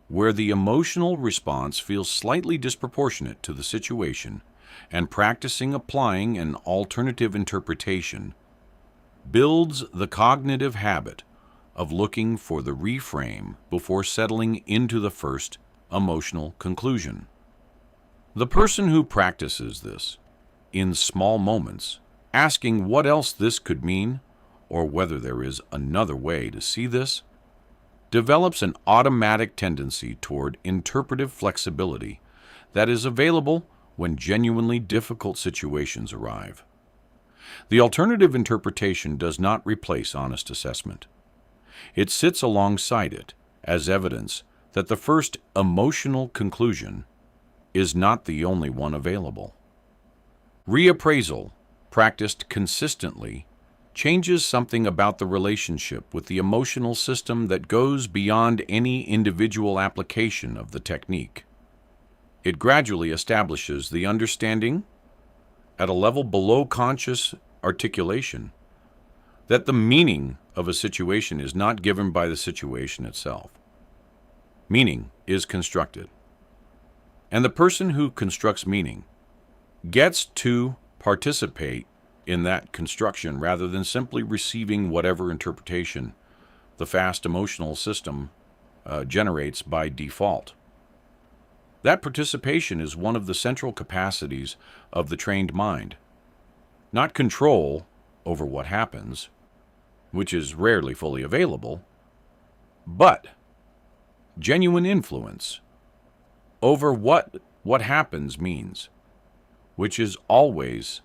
where the emotional response feels slightly disproportionate to the situation, and practicing applying an alternative interpretation builds the cognitive habit of looking for the reframe before settling into the first emotional conclusion. The person who practices this in small moments, asking what else this could mean or whether there is another way to see this, develops an automatic tendency toward interpretive flexibility that is available when genuinely difficult situations arrive. The alternative interpretation does not replace honest assessment. It sits alongside it as evidence that the first emotional conclusion is not the only one available. Reappraisal, practiced consistently, changes something about the relationship with the emotional system that goes beyond any individual application of the technique. It gradually establishes the understanding, at a level below conscious articulation, that the meaning of a situation is not given by the situation itself. Meaning is constructed. And the person who constructs meaning gets to participate in that construction rather than simply receiving whatever interpretation the fast emotional system generates by default. That participation is one of the central capacities of the trained mind. Not control over what happens, which is rarely fully available, but genuine influence over what happens means, which is always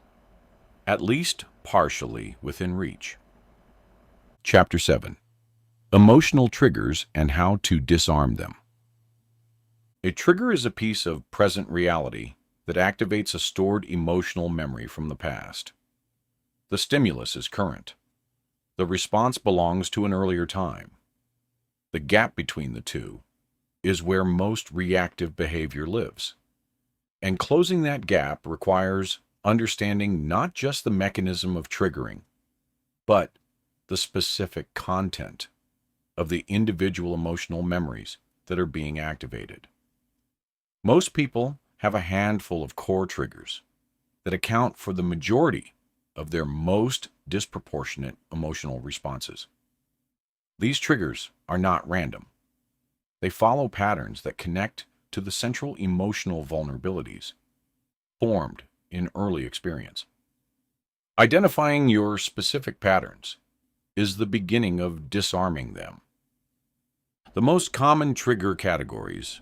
at least partially within reach. Chapter 7. Emotional Triggers and How to Disarm Them. A trigger is a piece of present reality that activates a stored emotional memory from the past. The stimulus is current. The response belongs to an earlier time. The gap between the two is where most reactive behavior lives. And closing that gap requires understanding not just the mechanism of triggering, but the specific content of the individual emotional memories that are being activated. Most people have a handful of core triggers that account for the majority of their most disproportionate emotional responses. These triggers are not random. They follow patterns that connect to the central emotional vulnerabilities formed in early experience. Identifying your specific patterns is the beginning of disarming them. The most common trigger categories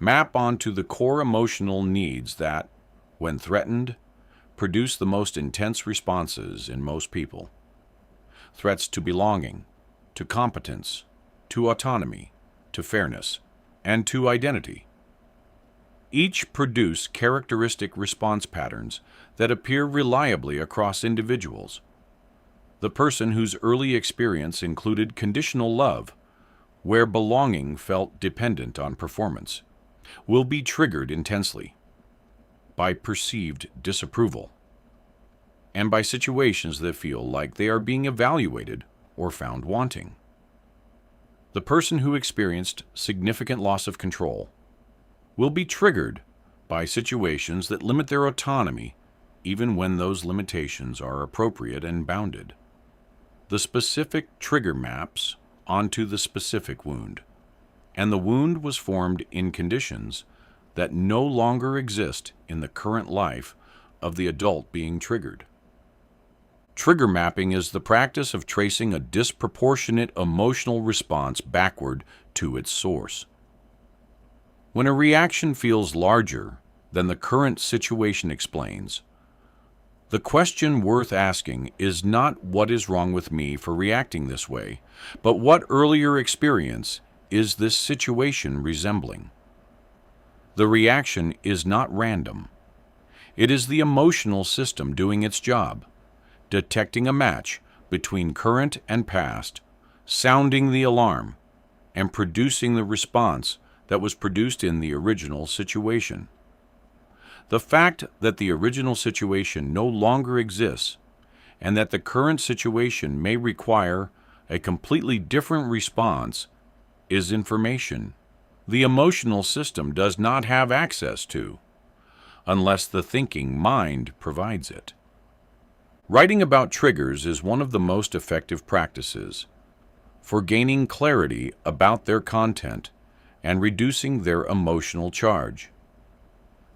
map onto the core emotional needs that, when threatened, produce the most intense responses in most people. Threats to belonging, to competence, to autonomy, to fairness, and to identity. Each produce characteristic response patterns that appear reliably across individuals. The person whose early experience included conditional love, where belonging felt dependent on performance, will be triggered intensely by perceived disapproval and by situations that feel like they are being evaluated or found wanting. The person who experienced significant loss of control will be triggered by situations that limit their autonomy even when those limitations are appropriate and bounded. The specific trigger maps onto the specific wound, and the wound was formed in conditions that no longer exist in the current life of the adult being triggered. Trigger mapping is the practice of tracing a disproportionate emotional response backward to its source. When a reaction feels larger than the current situation explains, the question worth asking is not what is wrong with me for reacting this way, but what earlier experience is this situation resembling? The reaction is not random. It is the emotional system doing its job, detecting a match between current and past, sounding the alarm, and producing the response that was produced in the original situation. The fact that the original situation no longer exists and that the current situation may require a completely different response is information the emotional system does not have access to, unless the thinking mind provides it. Writing about triggers is one of the most effective practices for gaining clarity about their content and reducing their emotional charge.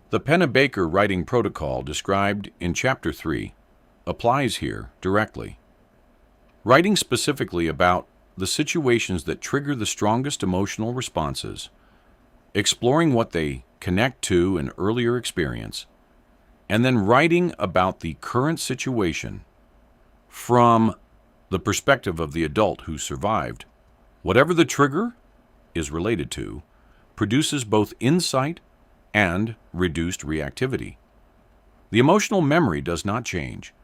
The Pennebaker writing protocol described in Chapter 3 applies here directly. Writing specifically about the situations that trigger the strongest emotional responses, exploring what they connect to an earlier experience, and then writing about the current situation from the perspective of the adult who survived, whatever the trigger is related to, produces both insight and reduced reactivity. The emotional memory does not change,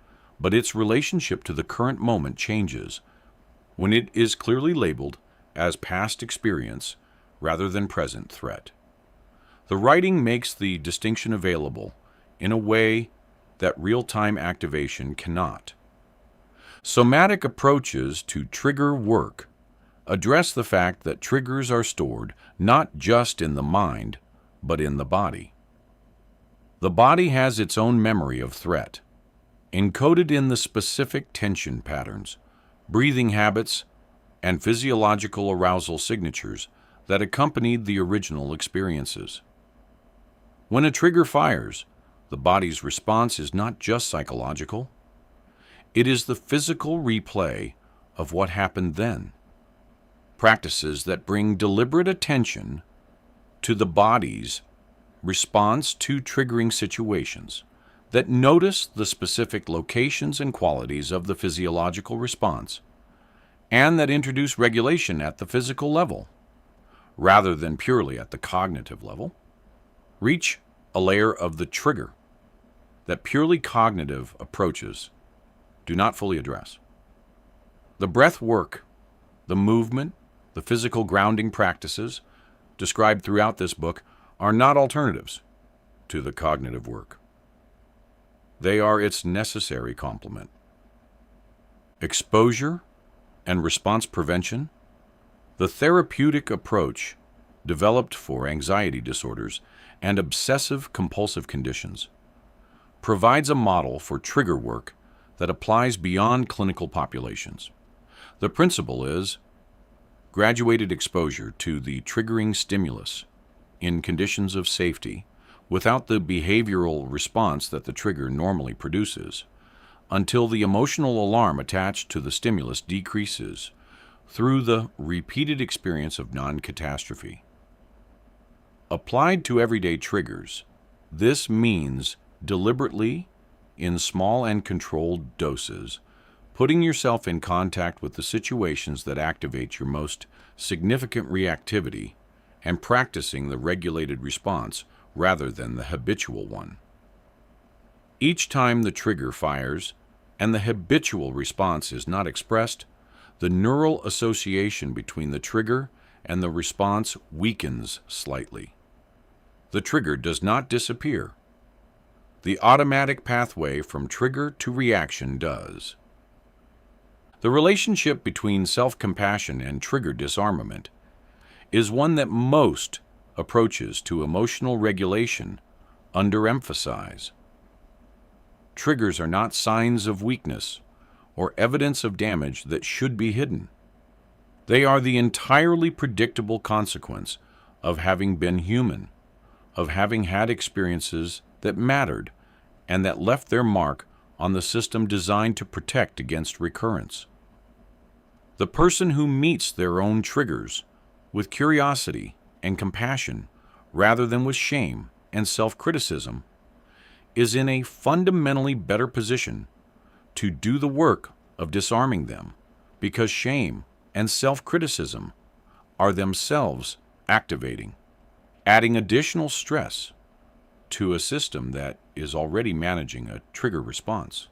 but its relationship to the current moment changes when it is clearly labeled as past experience rather than present threat. The writing makes the distinction available in a way that real-time activation cannot. Somatic approaches to trigger work address the fact that triggers are stored not just in the mind, but in the body. The body has its own memory of threat, encoded in the specific tension patterns, breathing habits, and physiological arousal signatures that accompanied the original experiences. When a trigger fires, the body's response is not just psychological. It is the physical replay of what happened then. Practices that bring deliberate attention to the body's response to triggering situations, that notice the specific locations and qualities of the physiological response, and that introduce regulation at the physical level, rather than purely at the cognitive level, reach a layer of the trigger that purely cognitive approaches do not fully address. The breath work, the movement, the physical grounding practices described throughout this book are not alternatives to the cognitive work. They are its necessary complement. Exposure and response prevention, the therapeutic approach developed for anxiety disorders and obsessive-compulsive conditions, provides a model for trigger work that applies beyond clinical populations. The principle is graduated exposure to the triggering stimulus in conditions of safety without the behavioral response that the trigger normally produces, until the emotional alarm attached to the stimulus decreases through the repeated experience of non-catastrophe. Applied to everyday triggers, this means deliberately, in small and controlled doses, putting yourself in contact with the situations that activate your most significant reactivity and practicing the regulated response rather than the habitual one. Each time the trigger fires and the habitual response is not expressed, the neural association between the trigger and the response weakens slightly. The trigger does not disappear. The automatic pathway from trigger to reaction does. The relationship between self-compassion and trigger disarmament is one that most approaches to emotional regulation underemphasize. Triggers are not signs of weakness or evidence of damage that should be hidden. They are the entirely predictable consequence of having been human, of having had experiences that mattered and that left their mark on the system designed to protect against recurrence. The person who meets their own triggers with curiosity and compassion rather than with shame and self-criticism is in a fundamentally better position to do the work of disarming them, because shame and self-criticism are themselves activating, adding additional stress to a system that is already managing a trigger response.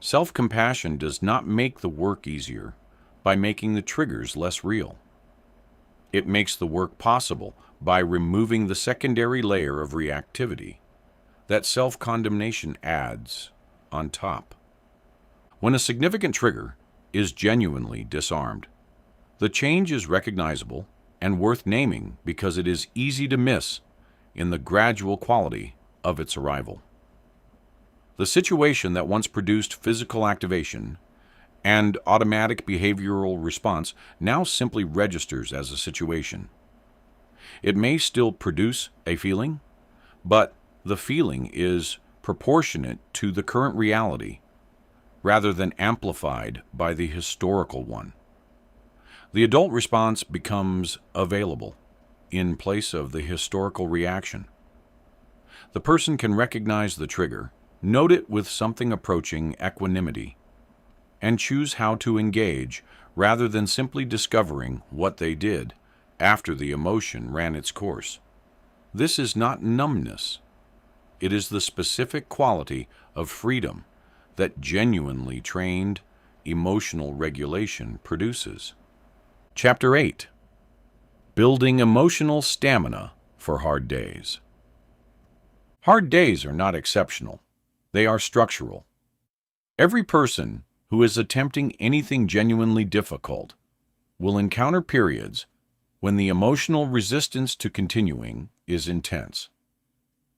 Self-compassion does not make the work easier by making the triggers less real. It makes the work possible by removing the secondary layer of reactivity that self-condemnation adds on top. When a significant trigger is genuinely disarmed, the change is recognizable and worth naming because it is easy to miss in the gradual quality of its arrival. The situation that once produced physical activation and automatic behavioral response now simply registers as a situation. It may still produce a feeling, but the feeling is proportionate to the current reality rather than amplified by the historical one. The adult response becomes available in place of the historical reaction. The person can recognize the trigger, note it with something approaching equanimity, and choose how to engage rather than simply discovering what they did after the emotion ran its course. This is not numbness. It is the specific quality of freedom that genuinely trained emotional regulation produces. Chapter 8. Building Emotional Stamina for Hard Days. Hard days are not exceptional. They are structural. Every person who is attempting anything genuinely difficult will encounter periods when the emotional resistance to continuing is intense,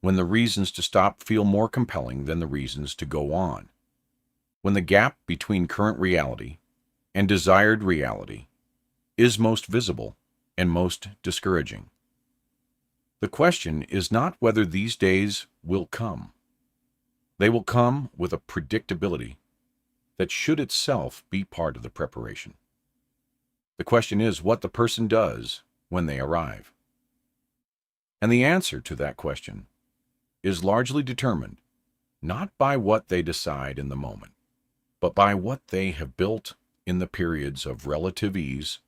when the reasons to stop feel more compelling than the reasons to go on, when the gap between current reality and desired reality is most visible and most discouraging. The question is not whether these days will come. They will come with a predictability that should itself be part of the preparation. The question is what the person does when they arrive. And the answer to that question is largely determined not by what they decide in the moment, but by what they have built in the periods of relative ease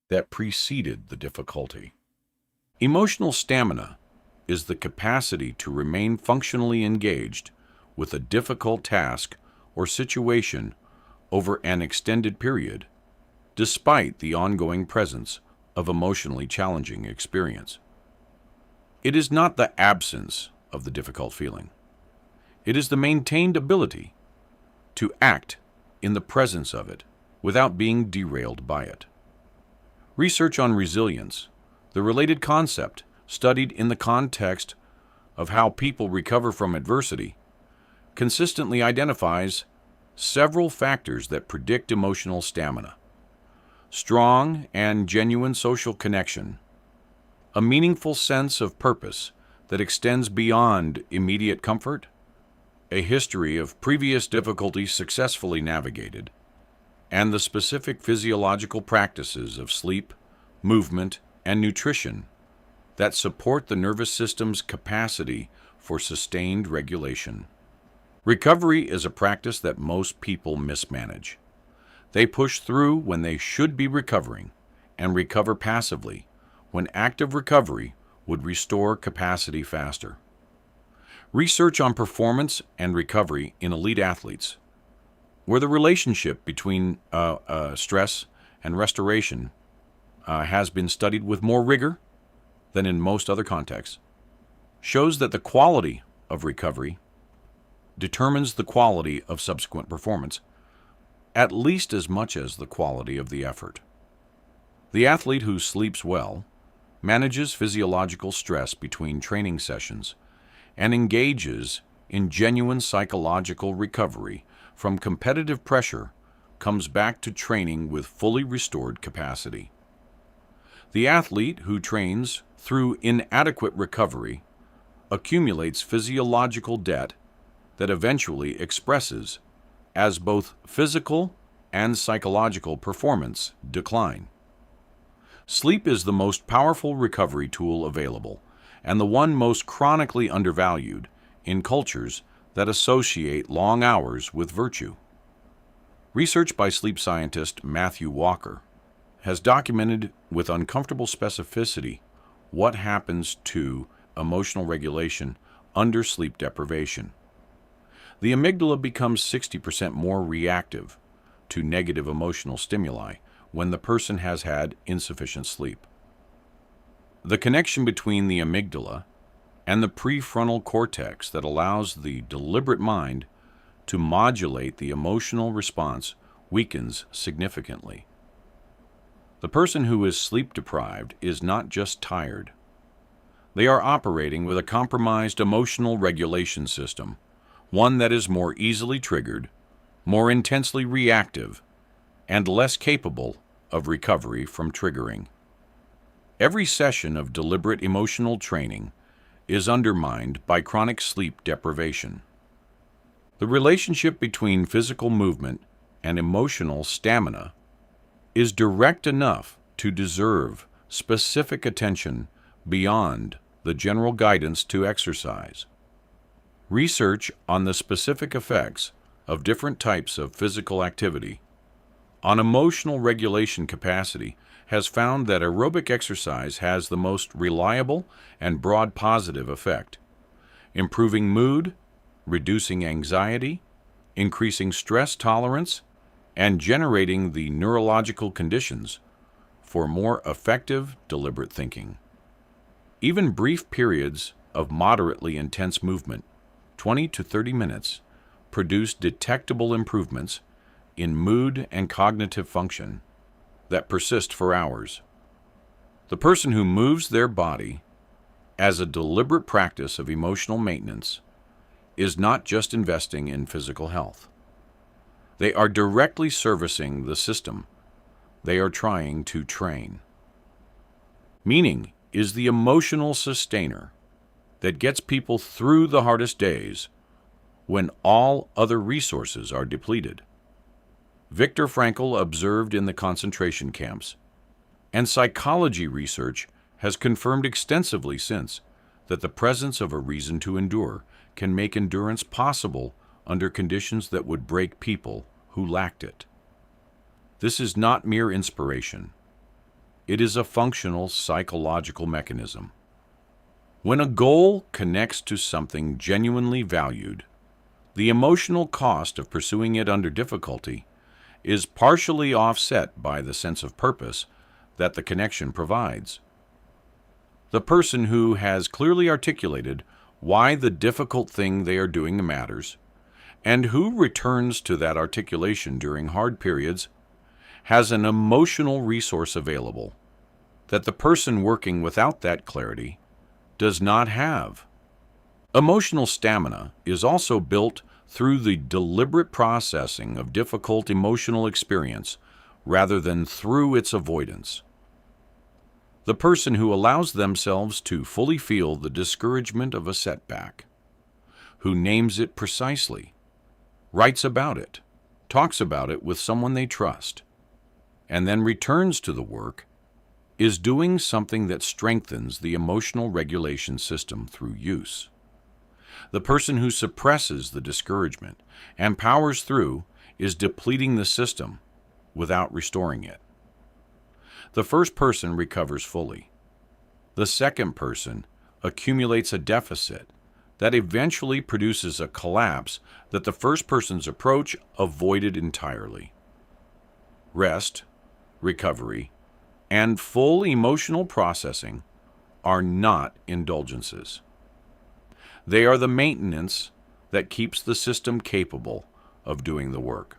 that preceded the difficulty. Emotional stamina is the capacity to remain functionally engaged with a difficult task or situation over an extended period, despite the ongoing presence of emotionally challenging experience. It is not the absence of the difficult feeling. It is the maintained ability to act in the presence of it without being derailed by it. Research on resilience, the related concept studied in the context of how people recover from adversity, consistently identifies several factors that predict emotional stamina: strong and genuine social connection, a meaningful sense of purpose that extends beyond immediate comfort, a history of previous difficulties successfully navigated, and the specific physiological practices of sleep, movement, and nutrition that support the nervous system's capacity for sustained regulation. Recovery is a practice that most people mismanage. They push through when they should be recovering and recover passively when active recovery would restore capacity faster. Research on performance and recovery in elite athletes, where the relationship between stress and restoration has been studied with more rigor than in most other contexts, shows that the quality of recovery determines the quality of subsequent performance, at least as much as the quality of the effort. The athlete who sleeps well manages physiological stress between training sessions and engages in genuine psychological recovery from competitive pressure comes back to training with fully restored capacity. The athlete who trains through inadequate recovery accumulates physiological debt that eventually expresses as both physical and psychological performance decline. Sleep is the most powerful recovery tool available and the one most chronically undervalued in cultures that associate long hours with virtue. Research by sleep scientist Matthew Walker has documented with uncomfortable specificity what happens to emotional regulation under sleep deprivation. The amygdala becomes 60% more reactive to negative emotional stimuli when the person has had insufficient sleep. The connection between the amygdala and the prefrontal cortex that allows the deliberate mind to modulate the emotional response weakens significantly. The person who is sleep deprived is not just tired. They are operating with a compromised emotional regulation system, one that is more easily triggered, more intensely reactive, and less capable of recovery from triggering. Every session of deliberate emotional training is undermined by chronic sleep deprivation. The relationship between physical movement and emotional stamina is direct enough to deserve specific attention beyond the general guidance to exercise. Research on the specific effects of different types of physical activity on emotional regulation capacity has found that aerobic exercise has the most reliable and broad positive effect, improving mood, reducing anxiety, increasing stress tolerance, and generating the neurological conditions for more effective, deliberate thinking. Even brief periods of moderately intense movement, 20 to 30 minutes, produce detectable improvements in mood and cognitive function that persist for hours. The person who moves their body as a deliberate practice of emotional maintenance is not just investing in physical health. They are directly servicing the system they are trying to train. Meaning is the emotional sustainer that gets people through the hardest days when all other resources are depleted. Viktor Frankl observed in the concentration camps, and psychology research has confirmed extensively since that the presence of a reason to endure can make endurance possible under conditions that would break people who lacked it. This is not mere inspiration. It is a functional psychological mechanism. When a goal connects to something genuinely valued, the emotional cost of pursuing it under difficulty is partially offset by the sense of purpose that the connection provides. The person who has clearly articulated why the difficult thing they are doing matters, and who returns to that articulation during hard periods, has an emotional resource available that the person working without that clarity does not have. Emotional stamina is also built through the deliberate processing of difficult emotional experience rather than through its avoidance. The person who allows themselves to fully feel the discouragement of a setback, who names it precisely, writes about it, talks about it with someone they trust, and then returns to the work, is doing something that strengthens the emotional regulation system through use. The person who suppresses the discouragement and powers through is depleting the system without restoring it. The first person recovers fully. The second person accumulates a deficit that eventually produces a collapse that the first person's approach avoided entirely. Rest, recovery, and full emotional processing are not indulgences. They are the maintenance that keeps the system capable of doing the work.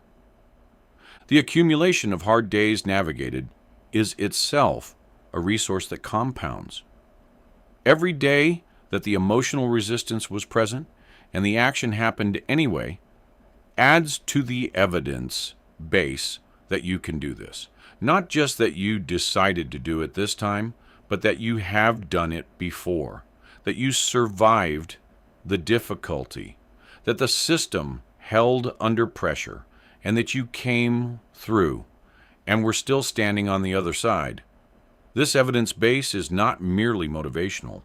The accumulation of hard days navigated is itself a resource that compounds. Every day that the emotional resistance was present and the action happened anyway adds to the evidence base that you can do this. Not just that you decided to do it this time, but that you have done it before, that you survived the difficulty, that the system held under pressure, and that you came through and were still standing on the other side. This evidence base is not merely motivational.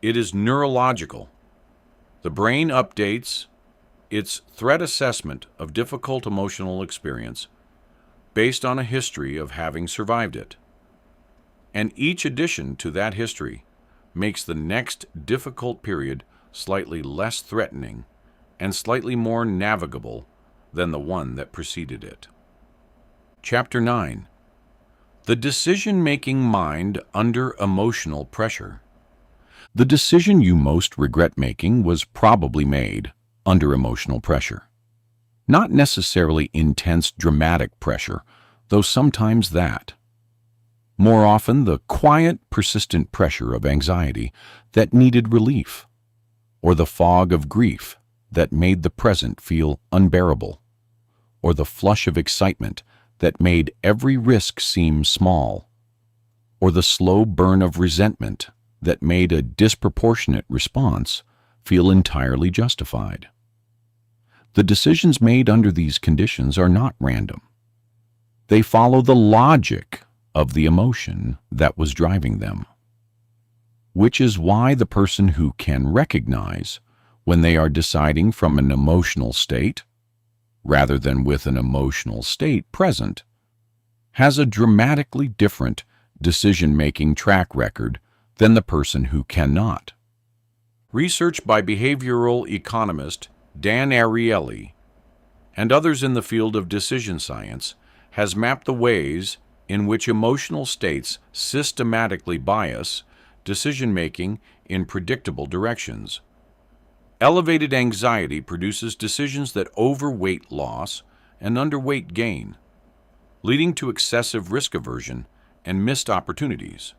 It is neurological. The brain updates its threat assessment of difficult emotional experience based on a history of having survived it. And each addition to that history makes the next difficult period slightly less threatening and slightly more navigable than the one that preceded it. Chapter 9. The decision-making mind under emotional pressure. The decision you most regret making was probably made under emotional pressure. Not necessarily intense, dramatic pressure, though sometimes that. More often, the quiet, persistent pressure of anxiety that needed relief, or the fog of grief that made the present feel unbearable, or the flush of excitement that made every risk seem small, or the slow burn of resentment that made a disproportionate response feel entirely justified. The decisions made under these conditions are not random. They follow the logic of the emotion that was driving them, which is why the person who can recognize when they are deciding from an emotional state, rather than with an emotional state present, has a dramatically different decision-making track record than the person who cannot. Research by behavioral economist Dan Ariely and others in the field of decision science has mapped the ways in which emotional states systematically bias decision-making in predictable directions. Elevated anxiety produces decisions that overweight loss and underweight gain, leading to excessive risk aversion and missed opportunities.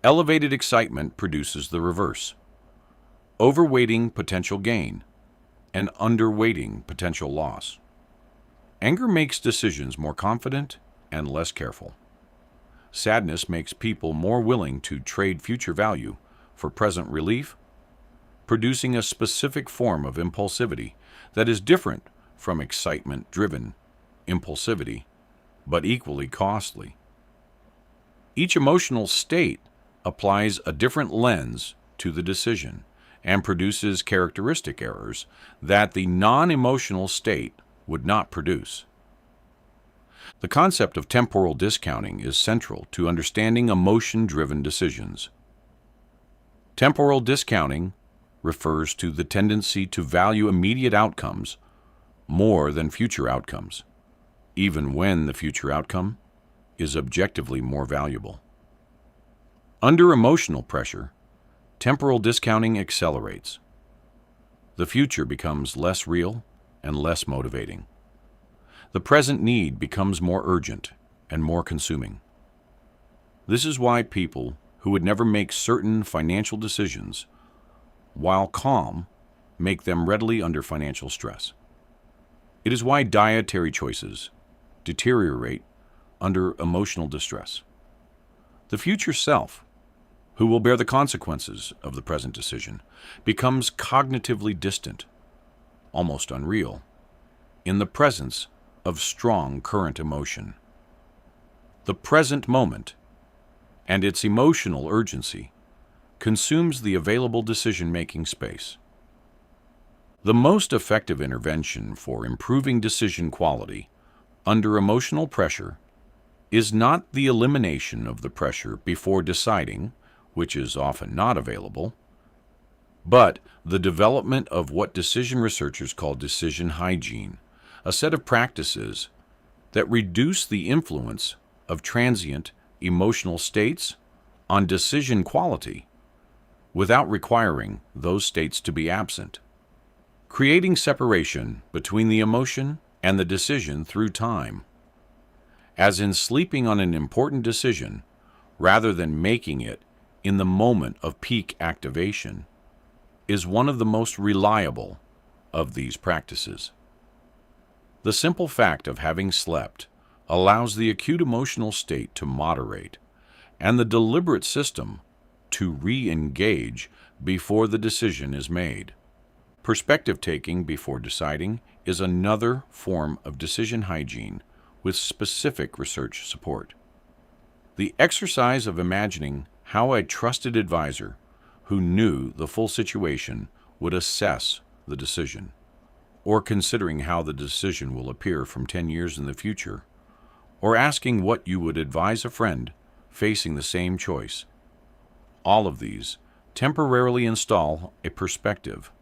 Elevated excitement produces the reverse, overweighting potential gain and underweighting potential loss. Anger makes decisions more confident and less careful. Sadness makes people more willing to trade future value for present relief, producing a specific form of impulsivity that is different from excitement-driven impulsivity, but equally costly. Each emotional state applies a different lens to the decision and produces characteristic errors that the non-emotional state would not produce. The concept of temporal discounting is central to understanding emotion-driven decisions. Temporal discounting refers to the tendency to value immediate outcomes more than future outcomes, even when the future outcome is objectively more valuable. Under emotional pressure, temporal discounting accelerates. The future becomes less real and less motivating. The present need becomes more urgent and more consuming. This is why people who would never make certain financial decisions, while calm, make them readily under financial stress. It is why dietary choices deteriorate under emotional distress. The future self, who will bear the consequences of the present decision, becomes cognitively distant, almost unreal, in the presence of strong current emotion. The present moment and its emotional urgency consumes the available decision-making space. The most effective intervention for improving decision quality under emotional pressure is not the elimination of the pressure before deciding, which is often not available, but the development of what decision researchers call decision hygiene, a set of practices that reduce the influence of transient emotional states on decision quality without requiring those states to be absent. Creating separation between the emotion and the decision through time, as in sleeping on an important decision rather than making it in the moment of peak activation, is one of the most reliable of these practices. The simple fact of having slept allows the acute emotional state to moderate and the deliberate system to re-engage before the decision is made. Perspective taking before deciding is another form of decision hygiene with specific research support. The exercise of imagining how a trusted advisor who knew the full situation would assess the decision, or considering how the decision will appear from 10 years in the future, or asking what you would advise a friend facing the same choice. All of these temporarily install a perspective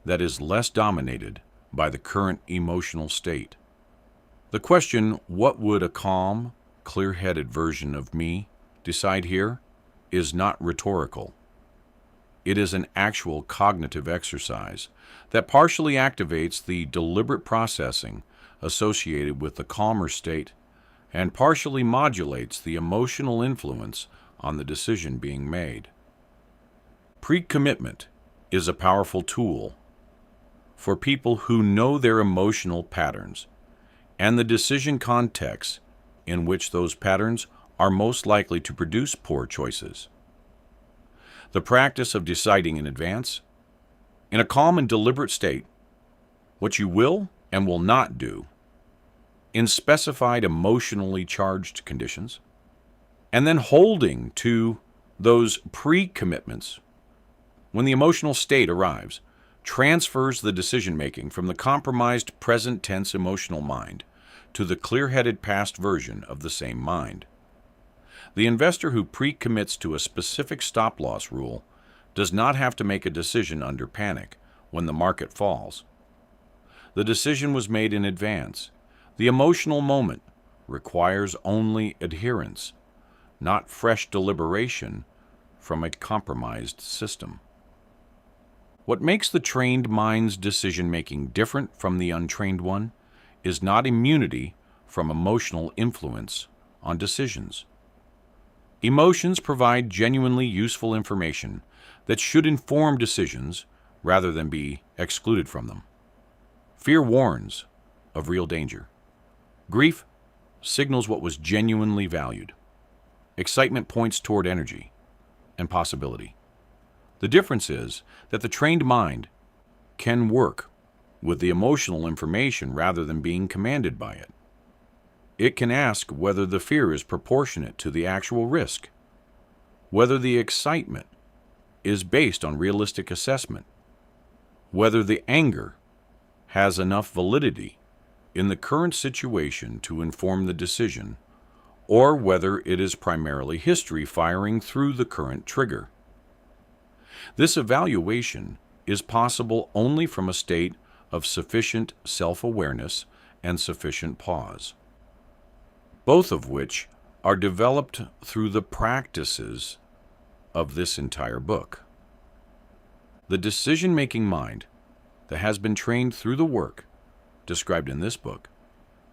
that is less dominated by the current emotional state. The question, what would a calm, clear-headed version of me decide here is not rhetorical. It is an actual cognitive exercise that partially activates the deliberate processing associated with the calmer state and partially modulates the emotional influence on the decision being made. Pre-commitment is a powerful tool for people who know their emotional patterns and the decision context in which those patterns are most likely to produce poor choices. The practice of deciding in advance, in a calm and deliberate state, what you will and will not do in specified emotionally charged conditions, and then holding to those pre-commitments when the emotional state arrives, transfers the decision-making from the compromised present tense emotional mind to the clear-headed past version of the same mind. The investor who pre-commits to a specific stop-loss rule does not have to make a decision under panic when the market falls. The decision was made in advance. The emotional moment requires only adherence, not fresh deliberation from a compromised system. What makes the trained mind's decision-making different from the untrained one is not immunity from emotional influence on decisions. Emotions provide genuinely useful information that should inform decisions rather than be excluded from them. Fear warns of real danger. Grief signals what was genuinely valued. Excitement points toward energy and possibility. The difference is that the trained mind can work with the emotional information rather than being commanded by it. It can ask whether the fear is proportionate to the actual risk, whether the excitement is based on realistic assessment, whether the anger has enough validity in the current situation to inform the decision, or whether it is primarily history firing through the current trigger. This evaluation is possible only from a state of sufficient self-awareness and sufficient pause, both of which are developed through the practices of this entire book. The decision-making mind that has been trained through the work described in this book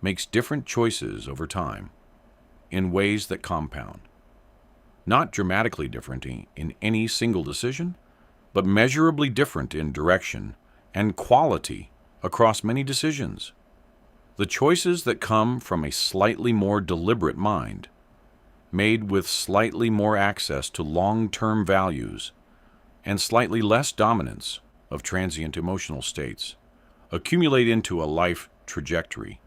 makes different choices over time in ways that compound, not dramatically different in any single decision, but measurably different in direction and quality across many decisions. The choices that come from a slightly more deliberate mind, made with slightly more access to long-term values and slightly less dominance of transient emotional states, accumulate into a life trajectory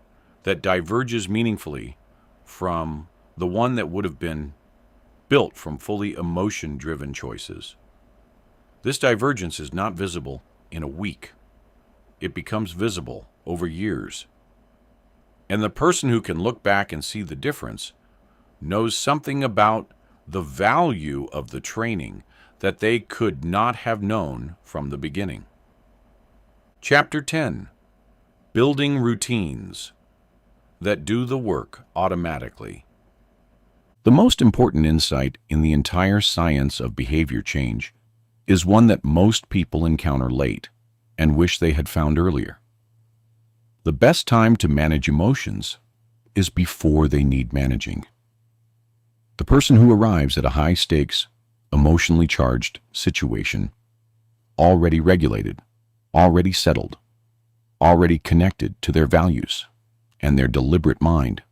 that diverges meaningfully from the one that would have been built from fully emotion-driven choices. This divergence is not visible in a week. It becomes visible over years. And the person who can look back and see the difference knows something about the value of the training that they could not have known from the beginning. Chapter 10. Building Routines that Do the Work Automatically. The most important insight in the entire science of behavior change is one that most people encounter late and wish they had found earlier. The best time to manage emotions is before they need managing. The person who arrives at a high-stakes, emotionally charged situation, already regulated, already settled, already connected to their values and their deliberate mind,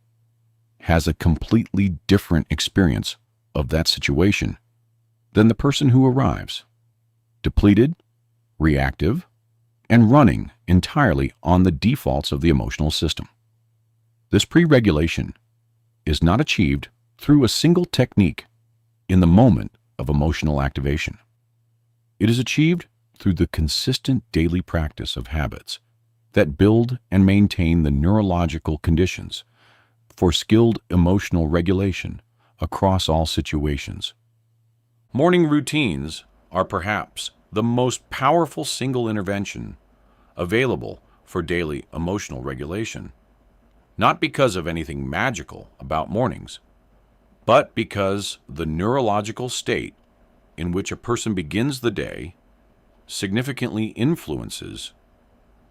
has a completely different experience of that situation than the person who arrives depleted, reactive, and running entirely on the defaults of the emotional system. This pre-regulation is not achieved through a single technique in the moment of emotional activation. It is achieved through the consistent daily practice of habits that build and maintain the neurological conditions for skilled emotional regulation across all situations. Morning routines are perhaps the most powerful single intervention available for daily emotional regulation, not because of anything magical about mornings, but because the neurological state in which a person begins the day significantly influences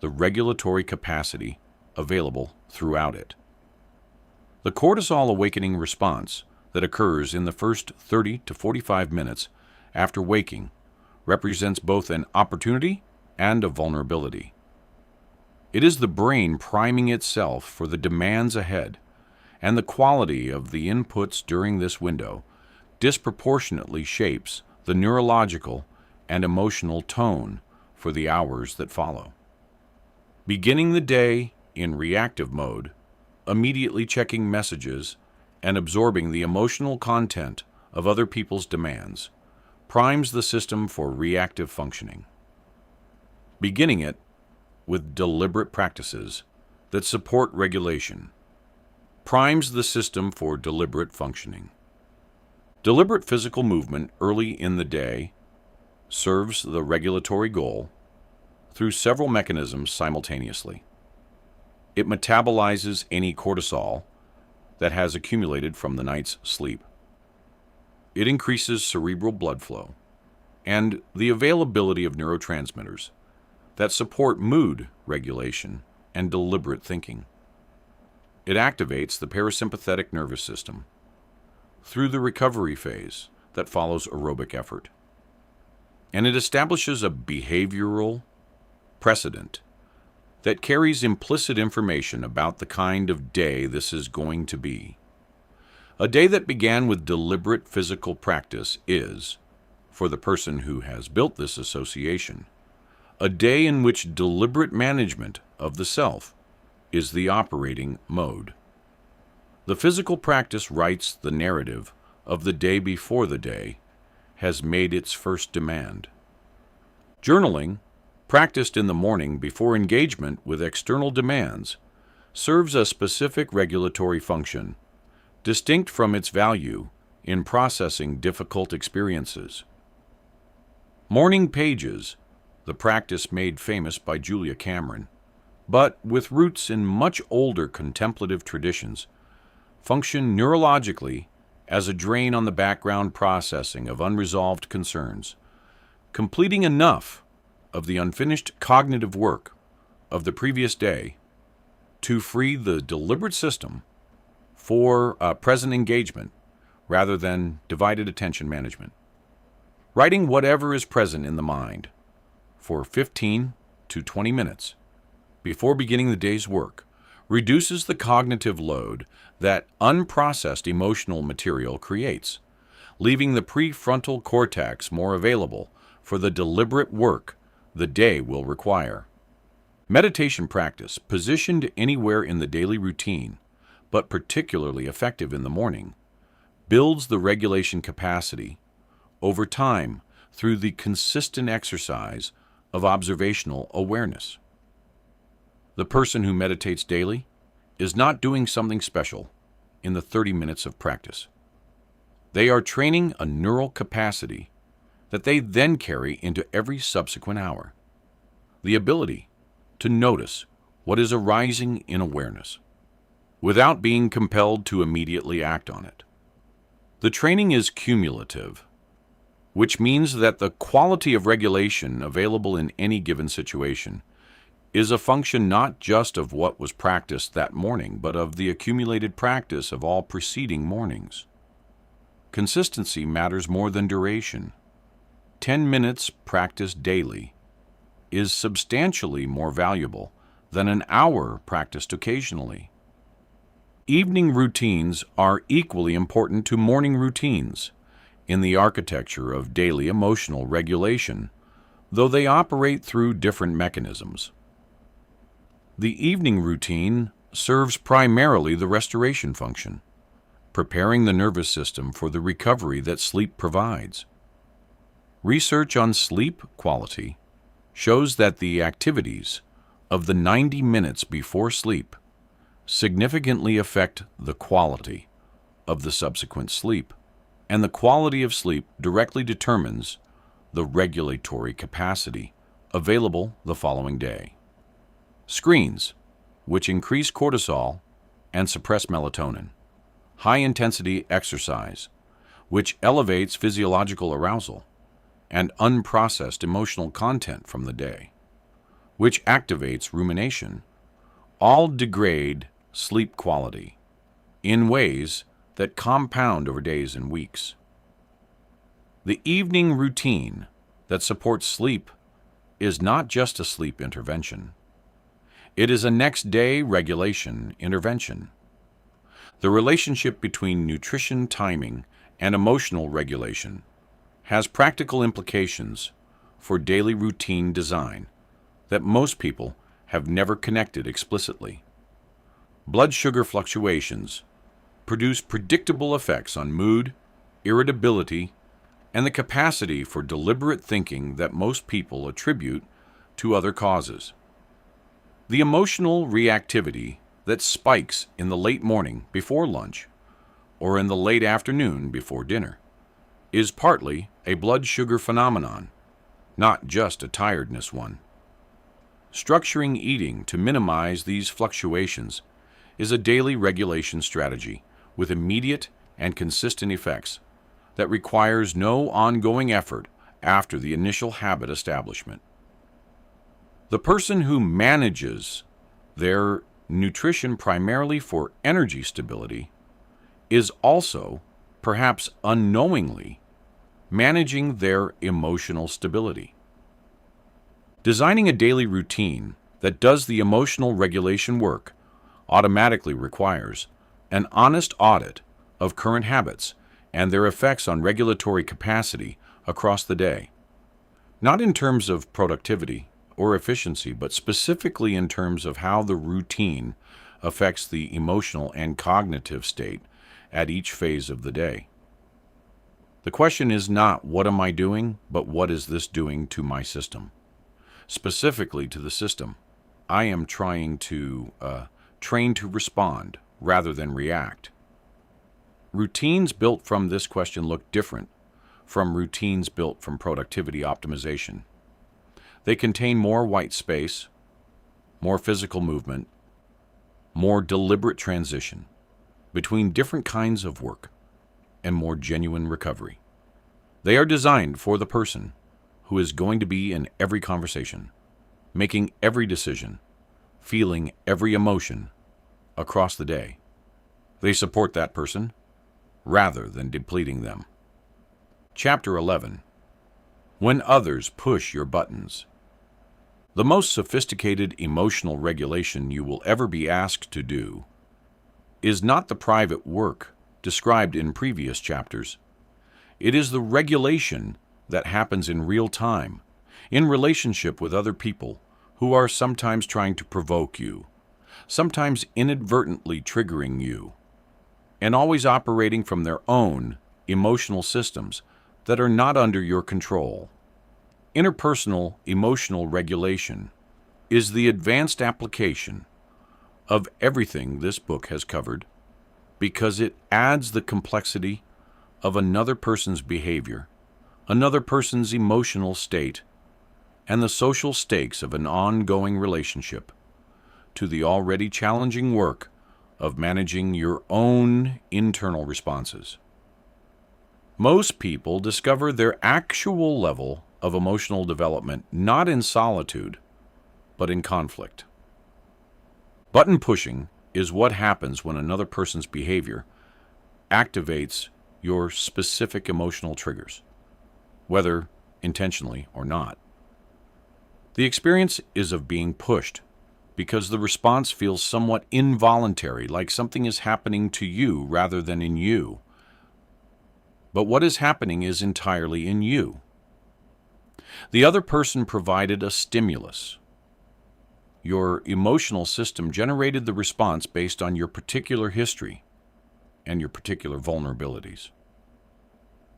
the regulatory capacity available throughout it. The cortisol awakening response that occurs in the first 30 to 45 minutes after waking represents both an opportunity and a vulnerability. It is the brain priming itself for the demands ahead, and the quality of the inputs during this window disproportionately shapes the neurological and emotional tone for the hours that follow. Beginning the day in reactive mode, immediately checking messages and absorbing the emotional content of other people's demands, primes the system for reactive functioning. Beginning it with deliberate practices that support regulation primes the system for deliberate functioning. Deliberate physical movement early in the day serves the regulatory goal through several mechanisms simultaneously. It metabolizes any cortisol that has accumulated from the night's sleep. It increases cerebral blood flow and the availability of neurotransmitters that support mood regulation and deliberate thinking. It activates the parasympathetic nervous system through the recovery phase that follows aerobic effort. And it establishes a behavioral precedent that carries implicit information about the kind of day this is going to be. A day that began with deliberate physical practice is, for the person who has built this association, a day in which deliberate management of the self is the operating mode. The physical practice writes the narrative of the day before the day has made its first demand. Journaling, practiced in the morning before engagement with external demands, serves a specific regulatory function, distinct from its value in processing difficult experiences. Morning pages, the practice made famous by Julia Cameron, but with roots in much older contemplative traditions, function neurologically as a drain on the background processing of unresolved concerns, completing enough of the unfinished cognitive work of the previous day to free the deliberate system for present engagement rather than divided attention management. Writing whatever is present in the mind for 15 to 20 minutes before beginning the day's work reduces the cognitive load that unprocessed emotional material creates, leaving the prefrontal cortex more available for the deliberate work the day will require. Meditation practice, positioned anywhere in the daily routine, but particularly effective in the morning, builds the regulation capacity over time through the consistent exercise of observational awareness. The person who meditates daily is not doing something special in the 30 minutes of practice. They are training a neural capacity that they then carry into every subsequent hour. The ability to notice what is arising in awareness without being compelled to immediately act on it. The training is cumulative, which means that the quality of regulation available in any given situation is a function not just of what was practiced that morning, but of the accumulated practice of all preceding mornings. Consistency matters more than duration. 10 minutes practiced daily is substantially more valuable than an hour practiced occasionally. Evening routines are equally important to morning routines in the architecture of daily emotional regulation, though they operate through different mechanisms. The evening routine serves primarily the restoration function, preparing the nervous system for the recovery that sleep provides. Research on sleep quality shows that the activities of the 90 minutes before sleep significantly affect the quality of the subsequent sleep, and the quality of sleep directly determines the regulatory capacity available the following day. Screens, which increase cortisol and suppress melatonin, high-intensity exercise, which elevates physiological arousal, and unprocessed emotional content from the day, which activates rumination, all degrade sleep quality in ways that compound over days and weeks. The evening routine that supports sleep is not just a sleep intervention. It is a next-day regulation intervention. The relationship between nutrition timing and emotional regulation has practical implications for daily routine design that most people have never connected explicitly. Blood sugar fluctuations produce predictable effects on mood, irritability, and the capacity for deliberate thinking that most people attribute to other causes. The emotional reactivity that spikes in the late morning before lunch or in the late afternoon before dinner is partly a blood sugar phenomenon, not just a tiredness one. Structuring eating to minimize these fluctuations is a daily regulation strategy with immediate and consistent effects that requires no ongoing effort after the initial habit establishment. The person who manages their nutrition primarily for energy stability is also, perhaps unknowingly, managing their emotional stability. Designing a daily routine that does the emotional regulation work automatically requires an honest audit of current habits and their effects on regulatory capacity across the day, not in terms of productivity or efficiency, but specifically in terms of how the routine affects the emotional and cognitive state at each phase of the day. The question is not what am I doing, but what is this doing to my system? Specifically to the system, I am trying to train to respond rather than react. Routines built from this question look different from routines built from productivity optimization. They contain more white space, more physical movement, more deliberate transition between different kinds of work, and more genuine recovery. They are designed for the person who is going to be in every conversation, making every decision, feeling every emotion across the day. They support that person rather than depleting them. Chapter 11. When others push your buttons. The most sophisticated emotional regulation you will ever be asked to do is not the private work described in previous chapters. It is the regulation that happens in real time, in relationship with other people who are sometimes trying to provoke you, sometimes inadvertently triggering you, and always operating from their own emotional systems that are not under your control. Interpersonal emotional regulation is the advanced application of everything this book has covered because it adds the complexity of another person's behavior, another person's emotional state, and the social stakes of an ongoing relationship to the already challenging work of managing your own internal responses. Most people discover their actual level of emotional development not in solitude, but in conflict. Button pushing is what happens when another person's behavior activates your specific emotional triggers, whether intentionally or not. The experience is of being pushed because the response feels somewhat involuntary, like something is happening to you rather than in you. But what is happening is entirely in you. The other person provided a stimulus. Your emotional system generated the response based on your particular history and your particular vulnerabilities.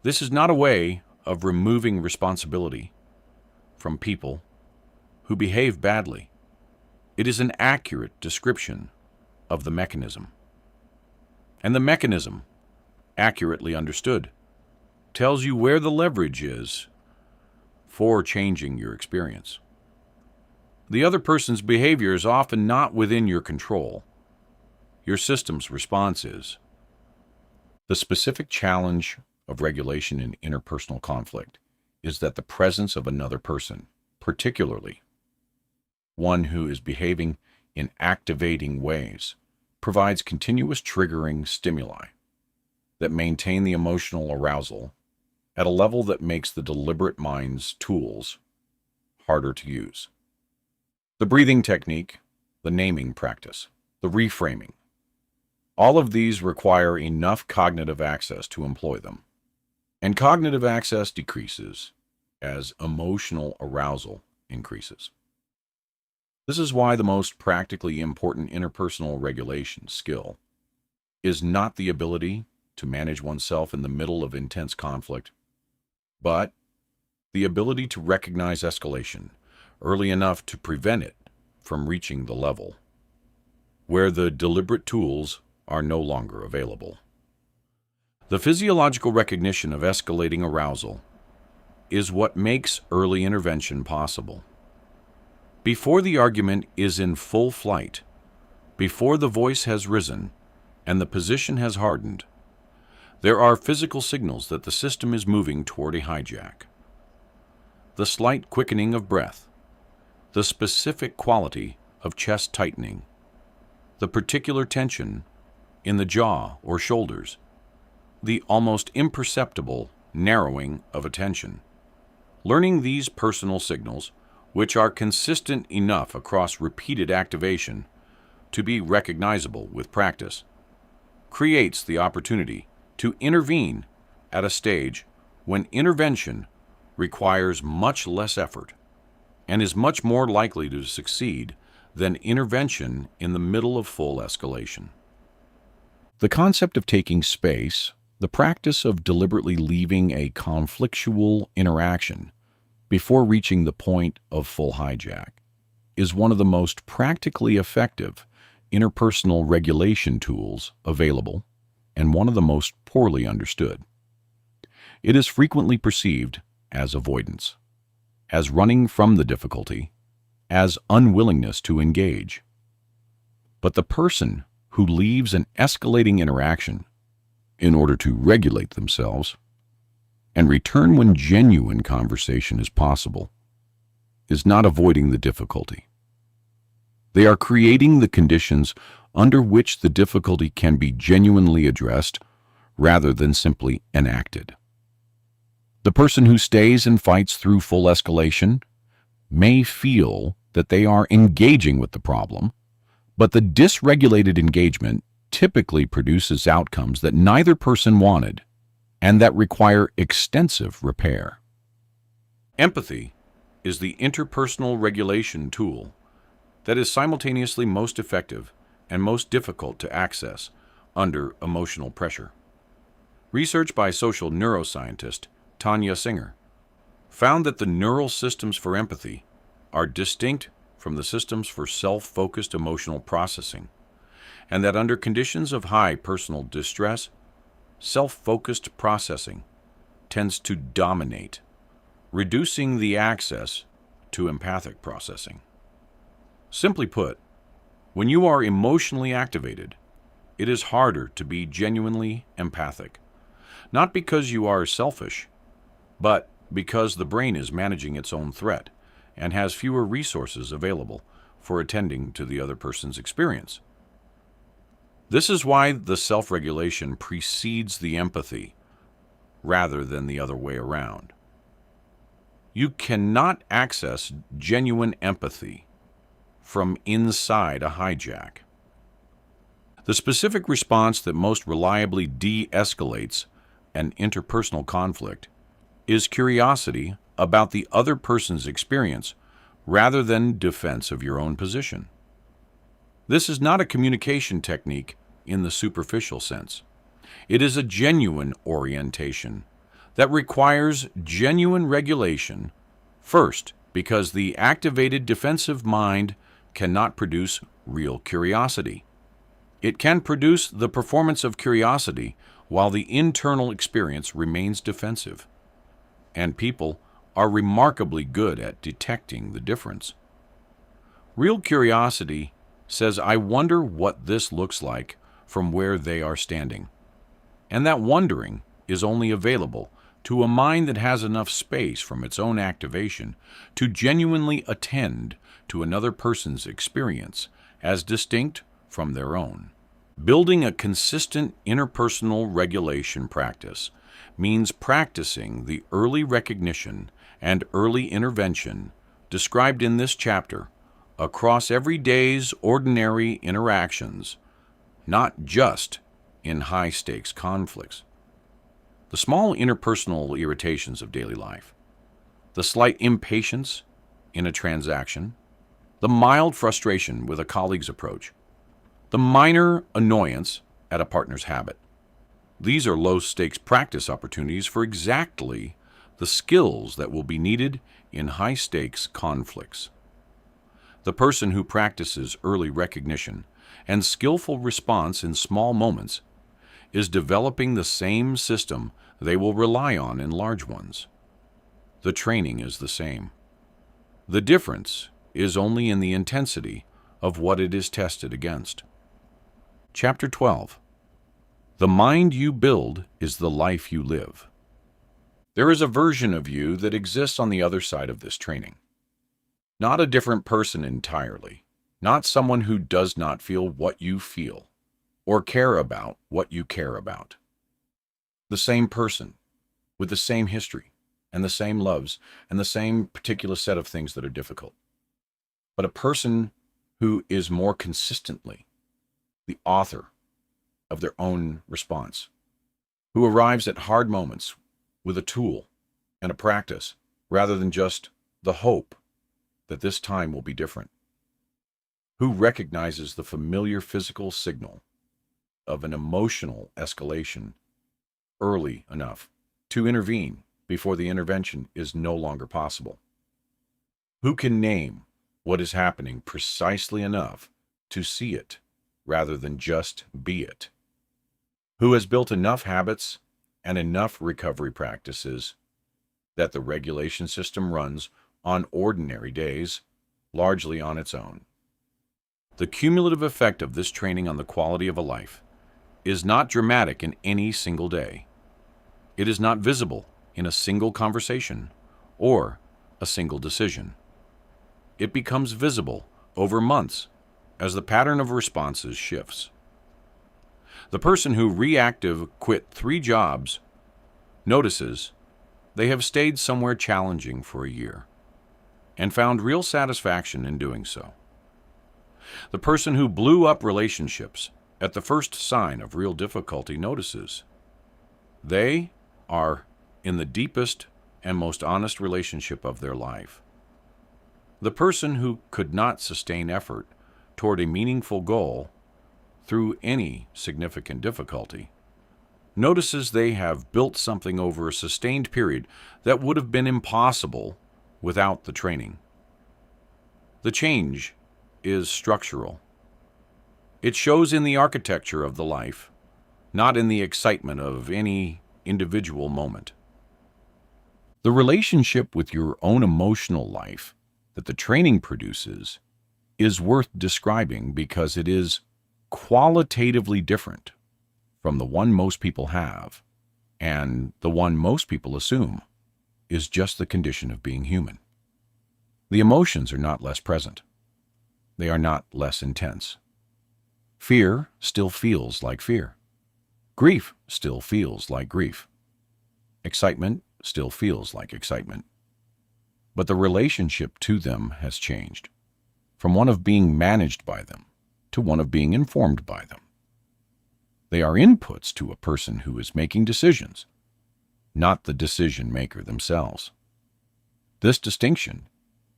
This is not a way of removing responsibility from people who behave badly. It is an accurate description of the mechanism. And the mechanism, accurately understood, tells you where the leverage is for changing your experience. The other person's behavior is often not within your control. Your system's response is. The specific challenge of regulation in interpersonal conflict is that the presence of another person, particularly one who is behaving in activating ways, provides continuous triggering stimuli that maintain the emotional arousal at a level that makes the deliberate mind's tools harder to use. The breathing technique, the naming practice, the reframing, all of these require enough cognitive access to employ them. And cognitive access decreases as emotional arousal increases. This is why the most practically important interpersonal regulation skill is not the ability to manage oneself in the middle of intense conflict, but the ability to recognize escalation early enough to prevent it from reaching the level where the deliberate tools are no longer available. The physiological recognition of escalating arousal is what makes early intervention possible. Before the argument is in full flight, before the voice has risen and the position has hardened, there are physical signals that the system is moving toward a hijack. The slight quickening of breath, the specific quality of chest tightening, the particular tension in the jaw or shoulders, the almost imperceptible narrowing of attention. Learning these personal signals, which are consistent enough across repeated activation to be recognizable with practice, creates the opportunity to intervene at a stage when intervention requires much less effort and is much more likely to succeed than intervention in the middle of full escalation. The concept of taking space, the practice of deliberately leaving a conflictual interaction before reaching the point of full hijack, is one of the most practically effective interpersonal regulation tools available and one of the most poorly understood. It is frequently perceived as avoidance, as running from the difficulty, as unwillingness to engage. But the person who leaves an escalating interaction in order to regulate themselves and return when genuine conversation is possible is not avoiding the difficulty. They are creating the conditions under which the difficulty can be genuinely addressed rather than simply enacted. The person who stays and fights through full escalation may feel that they are engaging with the problem, but the dysregulated engagement typically produces outcomes that neither person wanted and that require extensive repair. Empathy is the interpersonal regulation tool that is simultaneously most effective and most difficult to access under emotional pressure. Research by social neuroscientist Tanya Singer found that the neural systems for empathy are distinct from the systems for self-focused emotional processing, and that under conditions of high personal distress, self-focused processing tends to dominate, reducing the access to empathic processing. Simply put, when you are emotionally activated, it is harder to be genuinely empathic, not because you are selfish, but because the brain is managing its own threat and has fewer resources available for attending to the other person's experience. This is why the self-regulation precedes the empathy rather than the other way around. You cannot access genuine empathy from inside a hijack. The specific response that most reliably de-escalates an interpersonal conflict is curiosity about the other person's experience rather than defense of your own position. This is not a communication technique in the superficial sense. It is a genuine orientation that requires genuine regulation, first, because the activated defensive mind cannot produce real curiosity. It can produce the performance of curiosity while the internal experience remains defensive. And people are remarkably good at detecting the difference. Real curiosity says, I wonder what this looks like from where they are standing. And that wondering is only available to a mind that has enough space from its own activation to genuinely attend to another person's experience as distinct from their own. Building a consistent interpersonal regulation practice means practicing the early recognition and early intervention described in this chapter across every day's ordinary interactions, not just in high-stakes conflicts. The small interpersonal irritations of daily life, the slight impatience in a transaction, the mild frustration with a colleague's approach, the minor annoyance at a partner's habit. These are low-stakes practice opportunities for exactly the skills that will be needed in high-stakes conflicts. The person who practices early recognition and skillful response in small moments is developing the same system they will rely on in large ones. The training is the same. The difference is only in the intensity of what it is tested against. Chapter 12. The mind you build is the life you live. There is a version of you that exists on the other side of this training. Not a different person entirely, not someone who does not feel what you feel or care about what you care about. The same person with the same history and the same loves and the same particular set of things that are difficult. But a person who is more consistently the author of their own response, who arrives at hard moments with a tool and a practice rather than just the hope that this time will be different, who recognizes the familiar physical signal of an emotional escalation early enough to intervene before the intervention is no longer possible, who can name what is happening precisely enough to see it rather than just be it, who has built enough habits and enough recovery practices that the regulation system runs on ordinary days, largely on its own. The cumulative effect of this training on the quality of a life is not dramatic in any single day. It is not visible in a single conversation or a single decision. It becomes visible over months as the pattern of responses shifts. The person who reactive quit 3 jobs notices they have stayed somewhere challenging for a year and found real satisfaction in doing so. The person who blew up relationships at the first sign of real difficulty notices they are in the deepest and most honest relationship of their life. The person who could not sustain effort toward a meaningful goal through any significant difficulty notices they have built something over a sustained period that would have been impossible without the training. The change is structural. It shows in the architecture of the life, not in the excitement of any individual moment. The relationship with your own emotional life that the training produces is worth describing because it is qualitatively different from the one most people have, and the one most people assume is just the condition of being human. The emotions are not less present. They are not less intense. Fear still feels like fear. Grief still feels like grief. Excitement still feels like excitement. But the relationship to them has changed, from one of being managed by them to one of being informed by them. They are inputs to a person who is making decisions, not the decision maker themselves. This distinction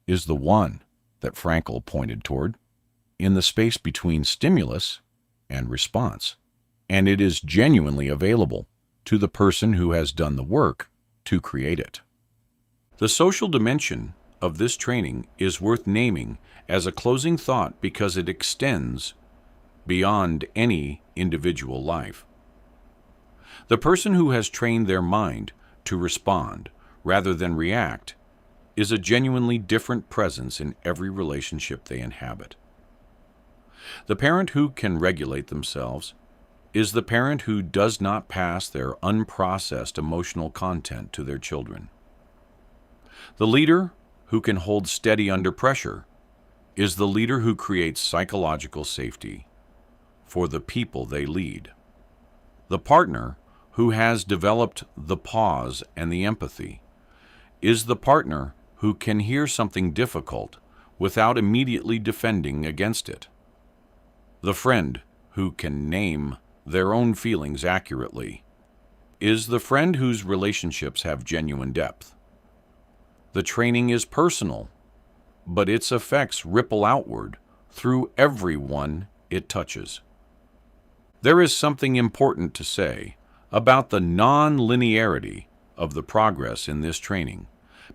is the one that Frankl pointed toward in the space between stimulus and response, and it is genuinely available to the person who has done the work to create it. The social dimension of this training is worth naming as a closing thought because it extends beyond any individual life. The person who has trained their mind to respond rather than react is a genuinely different presence in every relationship they inhabit. The parent who can regulate themselves is the parent who does not pass their unprocessed emotional content to their children. The leader who can hold steady under pressure is the leader who creates psychological safety for the people they lead. The partner who has developed the pause and the empathy is the partner who can hear something difficult without immediately defending against it. The friend who can name their own feelings accurately is the friend whose relationships have genuine depth. The training is personal, but its effects ripple outward through everyone it touches. There is something important to say about the non-linearity of the progress in this training,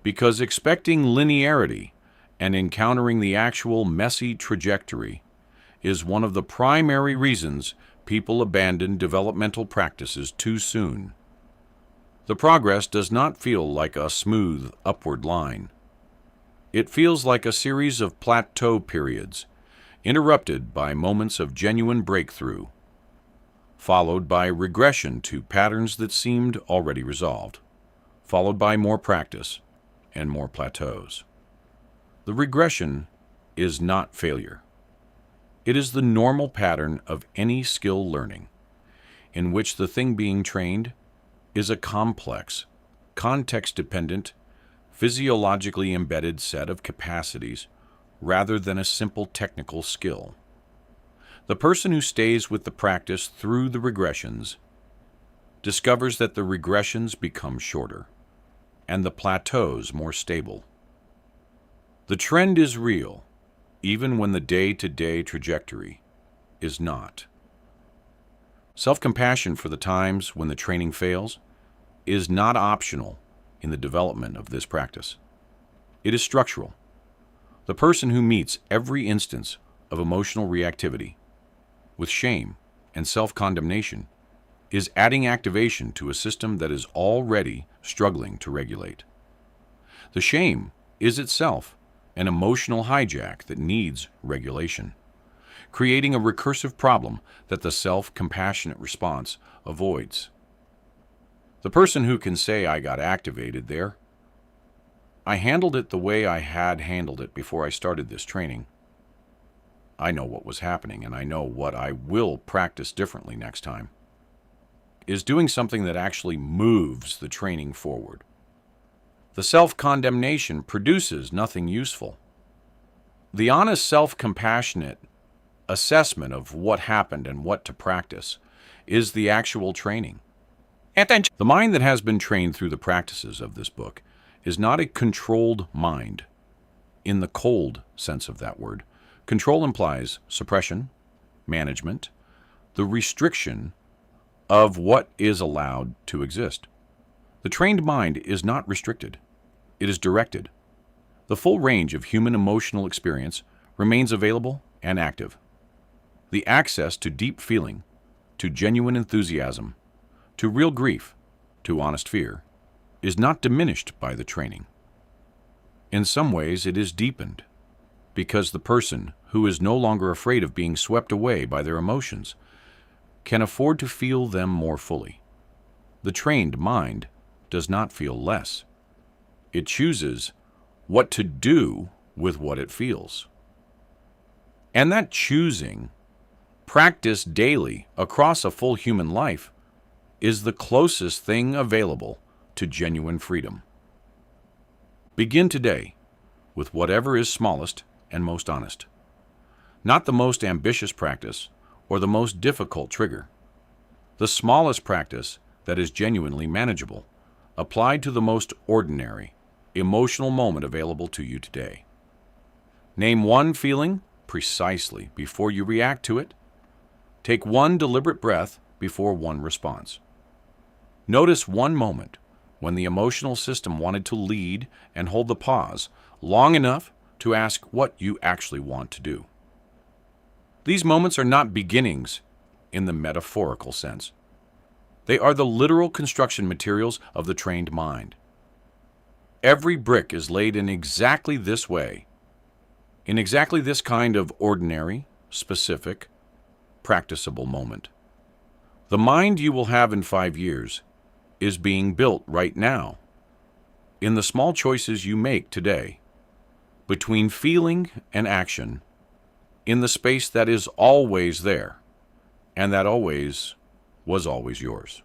because expecting linearity and encountering the actual messy trajectory is one of the primary reasons people abandon developmental practices too soon. The progress does not feel like a smooth upward line. It feels like a series of plateau periods, interrupted by moments of genuine breakthrough, followed by regression to patterns that seemed already resolved, followed by more practice and more plateaus. The regression is not failure. It is the normal pattern of any skill learning, in which the thing being trained is a complex, context-dependent, physiologically embedded set of capacities rather than a simple technical skill. The person who stays with the practice through the regressions discovers that the regressions become shorter and the plateaus more stable. The trend is real, even when the day-to-day trajectory is not. Self-compassion for the times when the training fails is not optional in the development of this practice. It is structural. The person who meets every instance of emotional reactivity with shame and self-condemnation is adding activation to a system that is already struggling to regulate. The shame is itself an emotional hijack that needs regulation, creating a recursive problem that the self-compassionate response avoids. The person who can say, "I got activated there. I handled it the way I had handled it before I started this training. I know what was happening, and I know what I will practice differently next time," is doing something that actually moves the training forward. The self-condemnation produces nothing useful. The honest self-compassionate assessment of what happened and what to practice is the actual training. The mind that has been trained through the practices of this book is not a controlled mind, in the cold sense of that word. Control implies suppression, management, the restriction of what is allowed to exist. The trained mind is not restricted. It is directed. The full range of human emotional experience remains available and active. The access to deep feeling, to genuine enthusiasm, to real grief, to honest fear, is not diminished by the training. In some ways, it is deepened, because the person who is no longer afraid of being swept away by their emotions can afford to feel them more fully. The trained mind does not feel less. It chooses what to do with what it feels. And that choosing, practiced daily across a full human life, is the closest thing available to genuine freedom. Begin today with whatever is smallest and most honest. Not the most ambitious practice or the most difficult trigger. The smallest practice that is genuinely manageable, applied to the most ordinary, emotional moment available to you today. Name one feeling precisely before you react to it. Take one deliberate breath before one response. Notice one moment when the emotional system wanted to lead and hold the pause long enough to ask what you actually want to do. These moments are not beginnings in the metaphorical sense. They are the literal construction materials of the trained mind. Every brick is laid in exactly this way, in exactly this kind of ordinary, specific, practicable moment. The mind you will have in 5 years is being built right now, in the small choices you make today, between feeling and action, in the space that is always there, and that always was always yours.